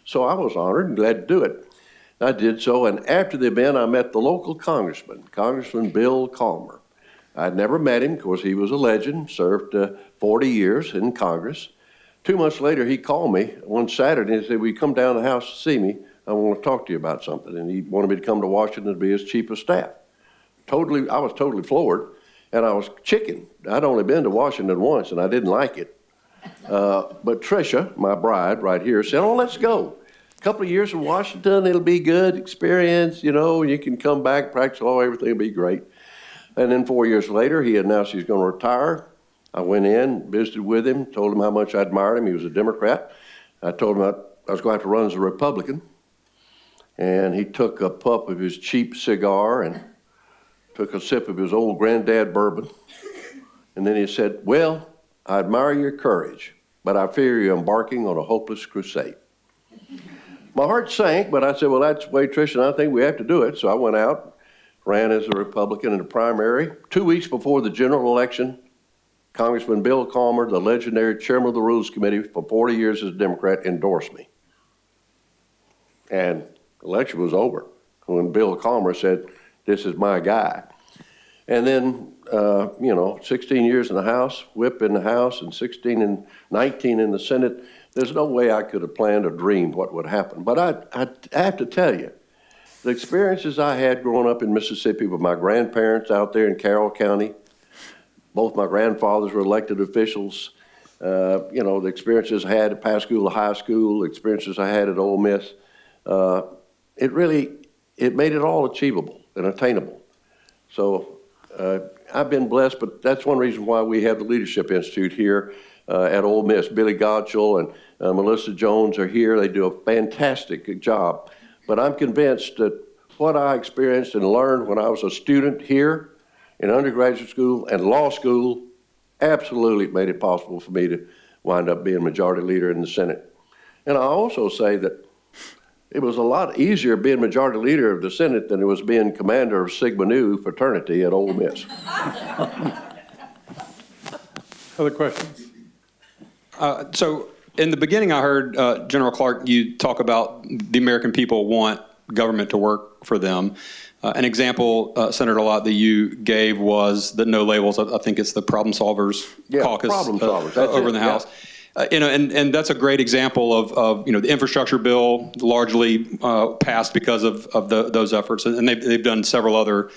So I was honored and glad to do it. I did so, and after the event, I met the local congressman, Congressman Bill Calmer. I'd never met him because he was a legend, served 40 years in Congress. 2 months later, he called me one Saturday and said, "Will you come down to the house to see me? I want to talk to you about something." And he wanted me to come to Washington to be his chief of staff. I was totally floored, and I was chicken. I'd only been to Washington once, and I didn't like it. But Tricia, my bride right here, said, "Oh, let's go. A couple of years in Washington, it'll be good experience, you can come back, practice law, everything will be great." And then 4 years later, he announced he's going to retire. I went in, visited with him, told him how much I admired him. He was a Democrat. I told him I was going to have to run as a Republican. And he took a puff of his cheap cigar and took a sip of his old granddad bourbon. And then he said, "Well, I admire your courage, but I fear you're embarking on a hopeless crusade." My heart sank, but I said, "Well, that's the way, Trish, and I think we have to do it." So I went out, ran as a Republican in the primary. 2 weeks before the general election, Congressman Bill Calmer, the legendary chairman of the Rules Committee for 40 years as a Democrat, endorsed me. And the election was over when Bill Calmer said, "This is my guy." And then, 16 years in the House, whip in the House, and 16 and 19 in the Senate. There's no way I could have planned or dreamed what would happen. But I have to tell you, the experiences I had growing up in Mississippi with my grandparents out there in Carroll County, both my grandfathers were elected officials. The experiences I had at Pascagoula High School, the experiences I had at Ole Miss, it made it all achievable and attainable. So I've been blessed, but that's one reason why we have the Leadership Institute here at Ole Miss. Billy Godchell and Melissa Jones are here. They do a fantastic job. But I'm convinced that what I experienced and learned when I was a student here in undergraduate school and law school absolutely made it possible for me to wind up being majority leader in the Senate. And I also say that it was a lot easier being majority leader of the Senate than it was being commander of Sigma Nu fraternity at Ole Miss. Other questions? So in the beginning, I heard General Clark, you talk about the American people want government to work for them. An example, Senator Lott, that you gave was the No Labels. I think it's the Problem Solvers Caucus Problem Solvers. over in the House. And that's a great example of the infrastructure bill largely passed because of those efforts, and they've done several other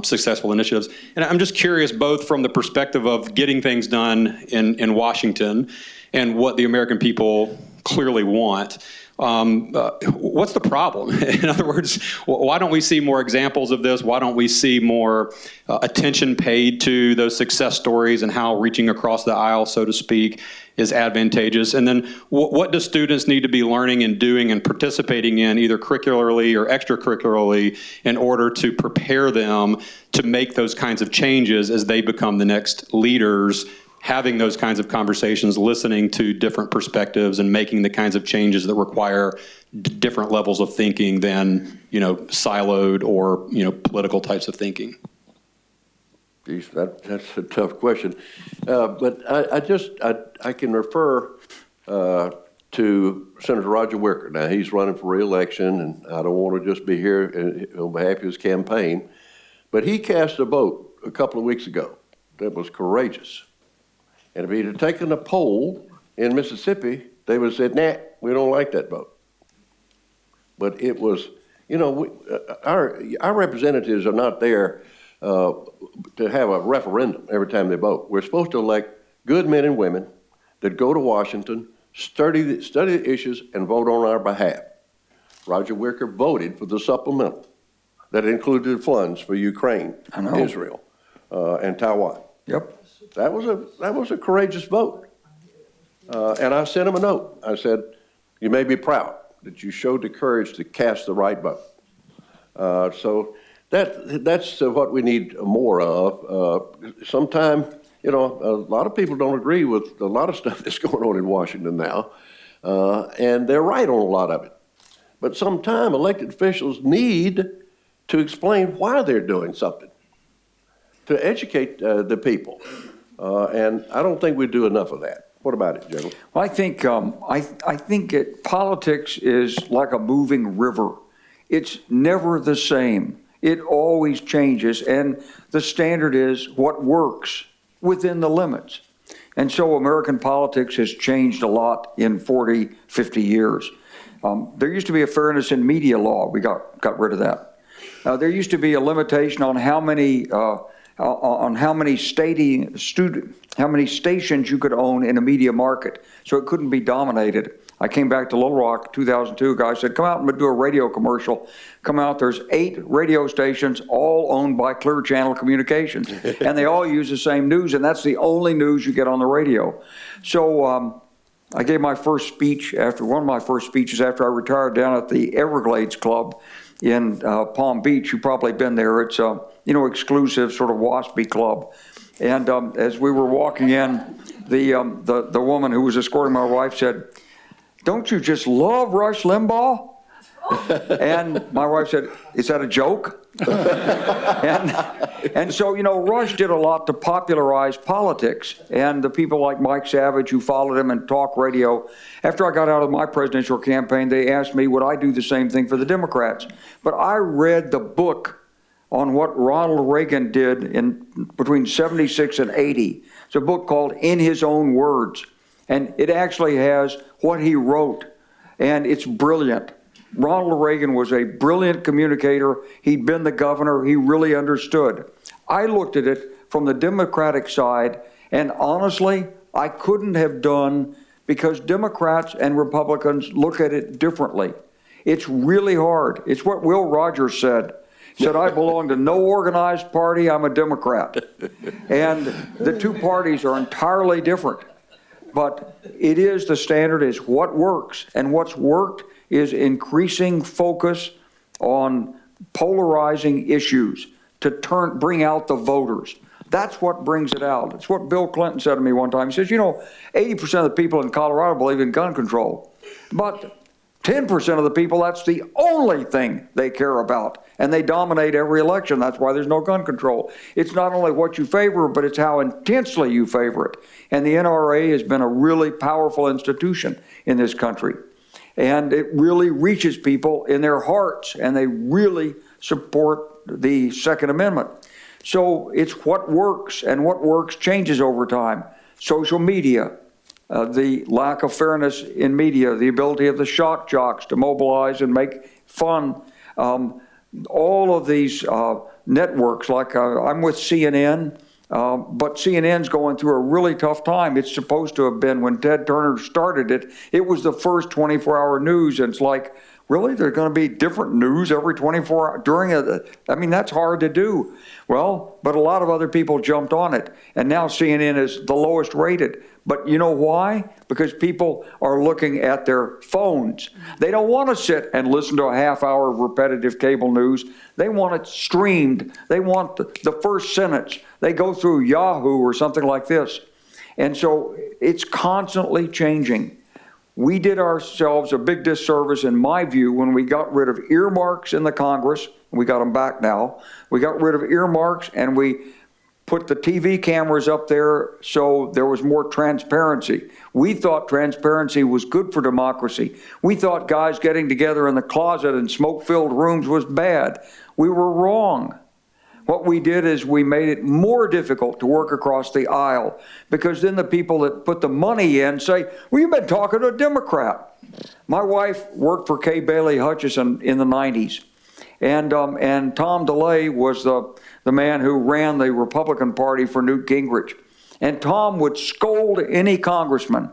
successful initiatives. And I'm just curious, both from the perspective of getting things done in Washington and what the American people clearly want. What's the problem? In other words, why don't we see more examples of this? Why don't we see more attention paid to those success stories and how reaching across the aisle, so to speak, is advantageous? And then what do students need to be learning and doing and participating in, either curricularly or extracurricularly, in order to prepare them to make those kinds of changes as they become the next leaders, having those kinds of conversations, listening to different perspectives, and making the kinds of changes that require different levels of thinking than, siloed or, political types of thinking? Geez, that's a tough question. But I can refer to Senator Roger Wicker. Now, he's running for re-election, and I don't want to just be here on behalf of his campaign. But he cast a vote a couple of weeks ago that was courageous. And if he'd have taken a poll in Mississippi, they would have said, "Nah, we don't like that vote." But it was, our representatives are not there to have a referendum every time they vote. We're supposed to elect good men and women that go to Washington, study the issues, and vote on our behalf. Roger Wicker voted for the supplemental that included funds for Ukraine, Israel, and Taiwan. Yep. That was a courageous vote. And I sent him a note. I said, "You may be proud that you showed the courage to cast the right vote." So that's what we need more of. Sometimes, a lot of people don't agree with a lot of stuff that's going on in Washington now, and they're right on a lot of it. But sometimes elected officials need to explain why they're doing something, to educate the people. And I don't think we do enough of that. What about it, General? Well, I think politics is like a moving river. It's never the same. It always changes, and the standard is what works within the limits. And so American politics has changed a lot in 40, 50 years. There used to be a fairness in media law. We got rid of that. There used to be a limitation on how many stations you could own in a media market, so it couldn't be dominated. I came back to Little Rock, 2002. A guy said, come out and do a radio commercial. Come out, there's 8 radio stations, all owned by Clear Channel Communications. And they all use the same news, and that's the only news you get on the radio. So I gave my first speech one of my first speeches after I retired down at the Everglades Club in Palm Beach. You've probably been there. It's a exclusive sort of waspy club. And as we were walking in, the woman who was escorting my wife said, "Don't you just love Rush Limbaugh?" And my wife said, "Is that a joke?" and so, Rush did a lot to popularize politics. And the people like Mike Savage who followed him in talk radio, after I got out of my presidential campaign, they asked me, would I do the same thing for the Democrats? But I read the book on what Ronald Reagan did in between 76 and 80. It's a book called In His Own Words. And it actually has what he wrote. And it's brilliant. Ronald Reagan was a brilliant communicator. He'd been the governor. He really understood. I looked at it from the Democratic side, and honestly, I couldn't have done, because Democrats and Republicans look at it differently. It's really hard. It's what Will Rogers said. He said, I belong to no organized party. I'm a Democrat. And the two parties are entirely different. But it is, the standard is what works. And what's worked is increasing focus on polarizing issues to bring out the voters. That's what brings it out. It's what Bill Clinton said to me one time. He says, 80% of the people in Colorado believe in gun control, but 10% of the people, that's the only thing they care about, and they dominate every election. That's why there's no gun control. It's not only what you favor, but it's how intensely you favor it. And the NRA has been a really powerful institution in this country. And it really reaches people in their hearts, and they really support the Second Amendment. So it's what works, and what works changes over time. Social media, the lack of fairness in media, the ability of the shock jocks to mobilize and make fun, all of these networks, like I'm with CNN, but CNN's going through a really tough time. It's supposed to have been, when Ted Turner started it, it was the first 24-hour news, and it's like, really? There's going to be different news every 24 hours during it? I mean, that's hard to do. Well, but a lot of other people jumped on it, and now CNN is the lowest rated. But you know why? Because people are looking at their phones. They don't want to sit and listen to a half hour of repetitive cable news. They want it streamed. They want the first sentence. They go through Yahoo or something like this. And so it's constantly changing. We did ourselves a big disservice, in my view, when we got rid of earmarks in the Congress. We got them back now. We got rid of earmarks, and we put the TV cameras up there so there was more transparency. We thought transparency was good for democracy. We thought guys getting together in the closet in smoke-filled rooms was bad. We were wrong. What we did is we made it more difficult to work across the aisle, because then the people that put the money in say, well, you've been talking to a Democrat. My wife worked for Kay Bailey Hutchison in the 90s. And Tom DeLay was the man who ran the Republican Party for Newt Gingrich. And Tom would scold any congressman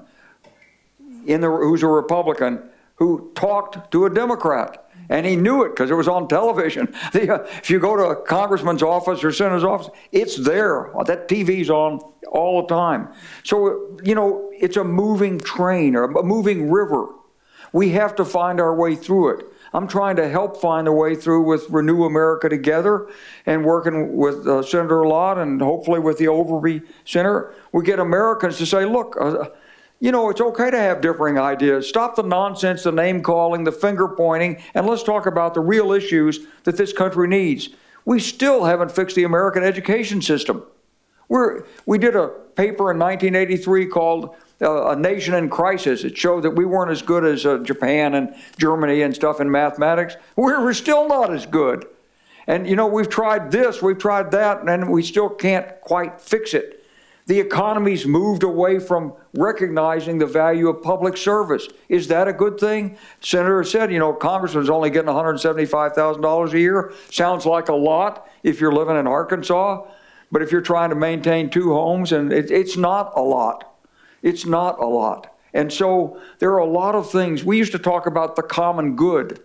who's a Republican who talked to a Democrat. And he knew it because it was on television. If you go to a congressman's office or senator's office, it's there. That TV's on all the time. So, it's a moving train or a moving river. We have to find our way through it. I'm trying to help find a way through with Renew America Together, and working with Senator Lott and hopefully with the Overby Center. We get Americans to say, look, it's okay to have differing ideas. Stop the nonsense, the name calling, the finger pointing, and let's talk about the real issues that this country needs. We still haven't fixed the American education system. We did a paper in 1983 called A Nation in Crisis. It showed that we weren't as good as Japan and Germany and stuff in mathematics. We're still not as good. And, we've tried this, we've tried that, and we still can't quite fix it. The economy's moved away from recognizing the value of public service. Is that a good thing? Senator said, Congressman's only getting $175,000 a year. Sounds like a lot if you're living in Arkansas. But if you're trying to maintain 2 homes, and it's not a lot. It's not a lot. And so there are a lot of things. We used to talk about the common good.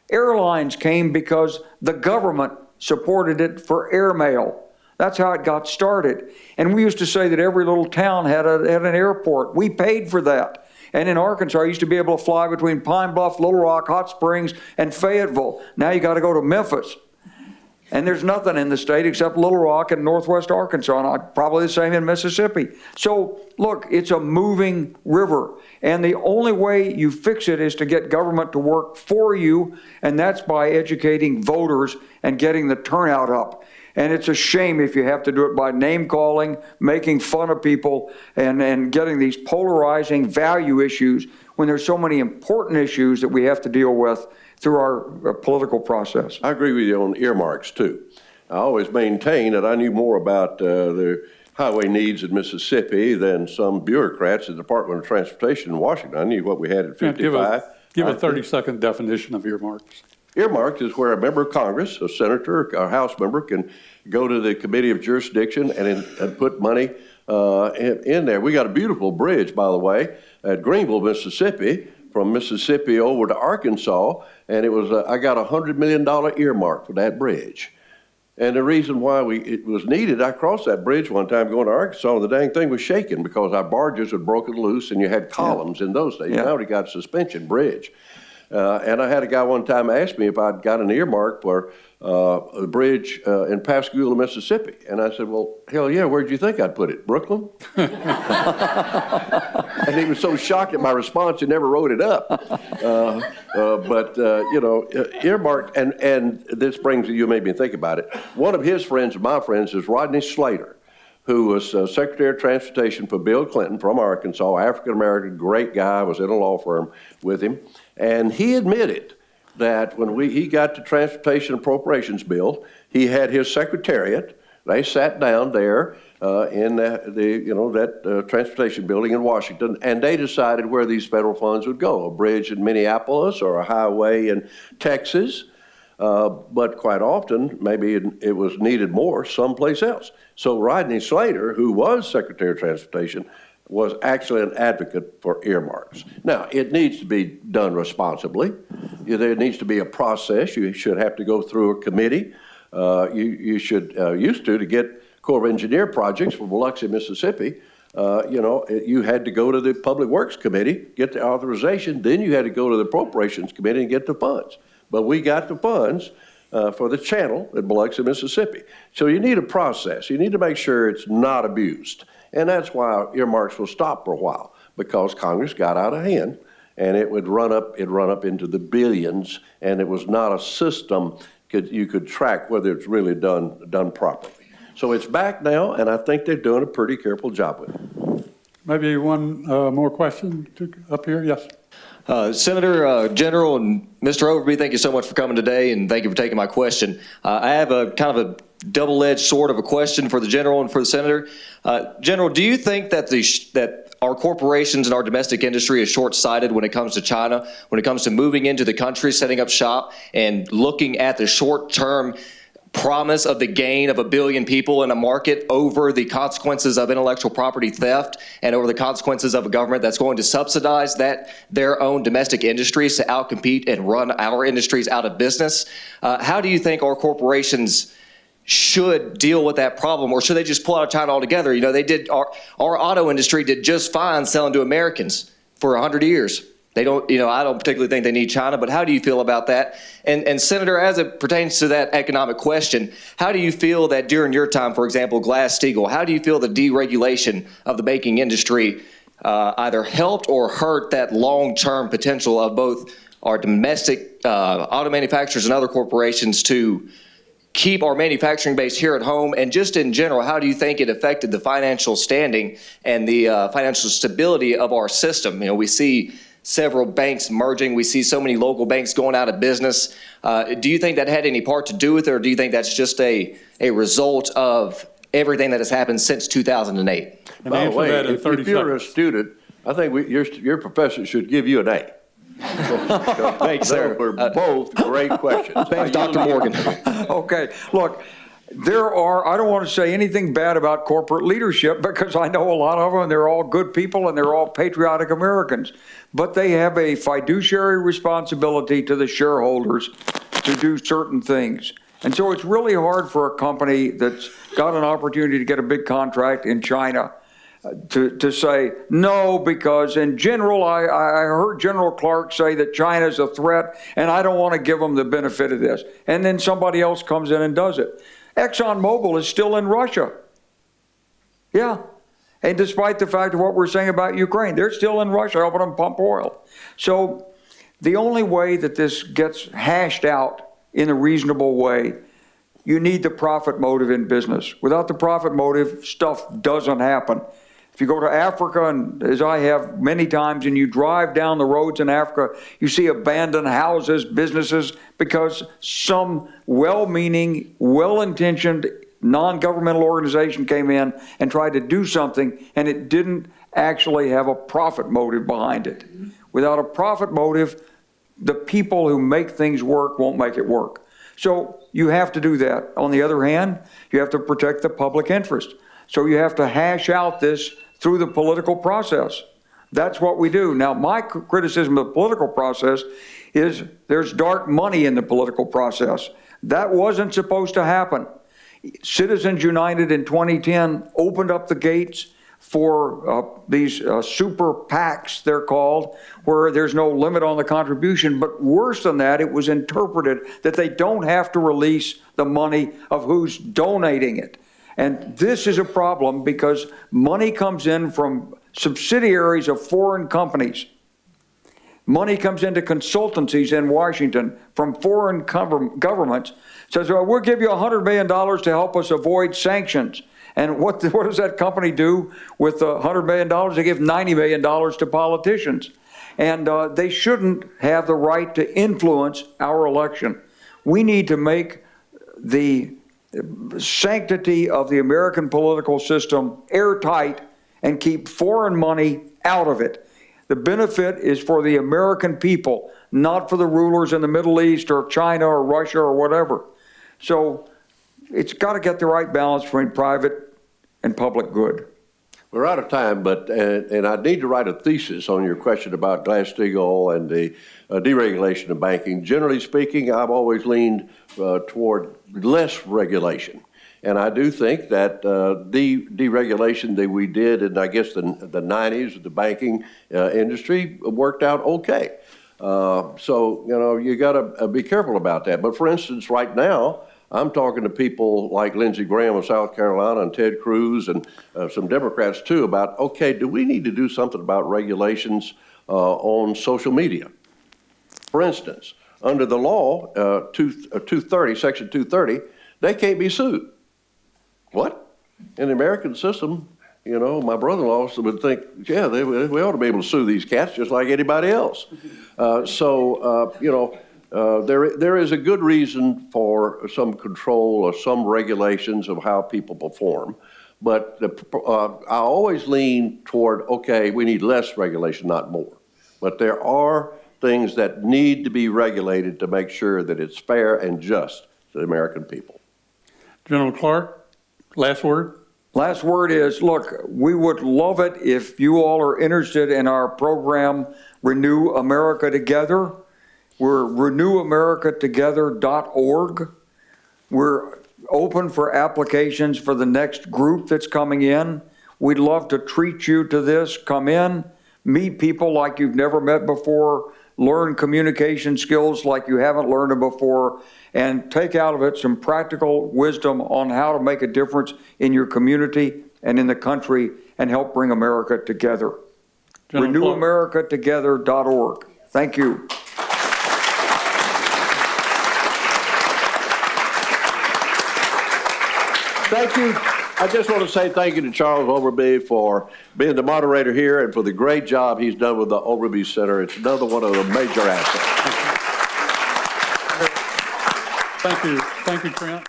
Airlines came because the government supported it for airmail. That's how it got started. And we used to say that every little town had an airport. We paid for that. And in Arkansas, I used to be able to fly between Pine Bluff, Little Rock, Hot Springs, and Fayetteville. Now you got to go to Memphis. And there's nothing in the state except Little Rock and Northwest Arkansas, and probably the same in Mississippi. So look, it's a moving river. And the only way you fix it is to get government to work for you, and that's by educating voters and getting the turnout up. And it's a shame if you have to do it by name calling, making fun of people, and getting these polarizing value issues when there's so many important issues that we have to deal with through our political process. I agree with you on earmarks too. I always maintain that I knew more about the highway needs in Mississippi than some bureaucrats at the Department of Transportation in Washington. I knew what we had at 55. Give a 30-second definition of earmarks. Earmarks is where a member of Congress, a senator, or a House member can go to the Committee of Jurisdiction and put money in there. We got a beautiful bridge, by the way, at Greenville, Mississippi, from Mississippi over to Arkansas, and it was I got a $100 million earmark for that bridge. And the reason why it was needed, I crossed that bridge one time going to Arkansas, and the dang thing was shaking because our barges had broken loose, and you had columns in those days. Now we got a suspension bridge. And I had a guy one time ask me if I'd got an earmark for a bridge in Pascagoula, Mississippi. And I said, well, hell yeah, where'd you think I'd put it? Brooklyn? And he was so shocked at my response, he never wrote it up. Earmarked, and this brings you made me think about it. One of his friends and my friends is Rodney Slater, who was Secretary of Transportation for Bill Clinton from Arkansas, African-American, great guy, was in a law firm with him. And he admitted that when he got the Transportation Appropriations Bill, he had his secretariat. They sat down there in that transportation building in Washington, and they decided where these federal funds would go, a bridge in Minneapolis or a highway in Texas. But quite often, maybe it was needed more someplace else. So Rodney Slater, who was Secretary of Transportation, was actually an advocate for earmarks. Now, it needs to be done responsibly. There needs to be a process. You should have to go through a committee. You should used to get Corps of Engineer projects from Biloxi, Mississippi. You had to go to the Public Works Committee, get the authorization, then you had to go to the Appropriations Committee and get the funds. But we got the funds for the channel at Biloxi, Mississippi. So you need a process. You need to make sure it's not abused. And that's why earmarks will stop for a while, because Congress got out of hand and it would run up into the billions, and it was not a system you could track whether it's really done properly. So it's back now, and I think they're doing a pretty careful job with it. Maybe one more question up here, yes. Senator, General, and Mr. Overby, thank you so much for coming today, and thank you for taking my question. I have a kind of a double-edged sword of a question for the General and for the Senator. General, do you think that that our corporations and our domestic industry is short-sighted when it comes to China, when it comes to moving into the country, setting up shop, and looking at the short-term promise of the gain of 1 billion people in a market over the consequences of intellectual property theft and over the consequences of a government that's going to subsidize their own domestic industries to outcompete and run our industries out of business? How do you think our corporations should deal with that problem, or should they just pull out of China altogether? Our auto industry did just fine selling to Americans for 100 years. They don't, I don't particularly think they need China, but how do you feel about that? And Senator, as it pertains to that economic question, how do you feel that during your time, for example, Glass-Steagall, how do you feel the deregulation of the banking industry either helped or hurt that long-term potential of both our domestic auto manufacturers and other corporations to keep our manufacturing base here at home? And just in general, how do you think it affected the financial standing and the financial stability of our system? We see several banks merging. We see so many local banks going out of business. Do you think that had any part to do with it, or do you think that's just a result of everything that has happened since 2008? By the way, if you're a student, I think your professor should give you an A. Thanks, sir. Those were both great questions. Thanks, Dr. Morgan. Okay, look, I don't want to say anything bad about corporate leadership because I know a lot of them, and they're all good people and they're all patriotic Americans. But they have a fiduciary responsibility to the shareholders to do certain things. And so it's really hard for a company that's got an opportunity to get a big contract in China to say no, because in general, I heard General Clark say that China's a threat and I don't want to give them the benefit of this. And then somebody else comes in and does it. ExxonMobil is still in Russia. Yeah. And despite the fact of what we're saying about Ukraine, they're still in Russia helping them pump oil. So the only way that this gets hashed out in a reasonable way, you need the profit motive in business. Without the profit motive, stuff doesn't happen. If you go to Africa, and as I have many times, and you drive down the roads in Africa, you see abandoned houses, businesses, because some well-meaning, well-intentioned, non-governmental organization came in and tried to do something, and it didn't actually have a profit motive behind it. Without a profit motive, the people who make things work won't make it work. So you have to do that. On the other hand, you have to protect the public interest. So you have to hash out this through the political process. That's what we do. Now, my criticism of the political process is there's dark money in the political process. That wasn't supposed to happen. Citizens United in 2010 opened up the gates for these super PACs, they're called, where there's no limit on the contribution. But worse than that, it was interpreted that they don't have to release the money of who's donating it. And this is a problem because money comes in from subsidiaries of foreign companies. Money comes into consultancies in Washington from foreign governments. Says, well, we'll give you $100 million to help us avoid sanctions. And what does that company do with the $100 million? They give $90 million to politicians. And they shouldn't have the right to influence our election. We need to make the sanctity of the American political system airtight and keep foreign money out of it. The benefit is for the American people, not for the rulers in the Middle East or China or Russia or whatever. So it's got to get the right balance between private and public good. We're out of time, but and I need to write a thesis on your question about Glass-Steagall and the deregulation of banking. Generally speaking, I've always leaned toward less regulation. And I do think that the deregulation that we did in, I guess, the 90s of the banking industry worked out okay. So, you know, you got to be careful about that. But for instance, right now, I'm talking to people like Lindsey Graham of South Carolina and Ted Cruz and some Democrats too about, okay, do we need to do something about regulations on social media? For instance, under the law, 230, Section 230, they can't be sued. What? In the American system, you know, my brother-in-law would think, yeah, we ought to be able to sue these cats just like anybody else. You know, there is a good reason for some control or some regulations of how people perform. But I always lean toward, okay, we need less regulation, not more. But there are things that need to be regulated to make sure that it's fair and just to the American people. General Clark, last word. Last word is, look, we would love it if you all are interested in our program, Renew America Together. We're renewamericatogether.org. We're open for applications for the next group that's coming in. We'd love to treat you to this. Come in, meet people like you've never met before, learn communication skills like you haven't learned them before, and take out of it some practical wisdom on how to make a difference in your community and in the country and help bring America together. renewamericatogether.org. Thank you. Thank you. I just want to say thank you to Charles Overby for being the moderator here and for the great job he's done with the Overby Center. It's another one of the major assets. Thank you. Thank you, Trent.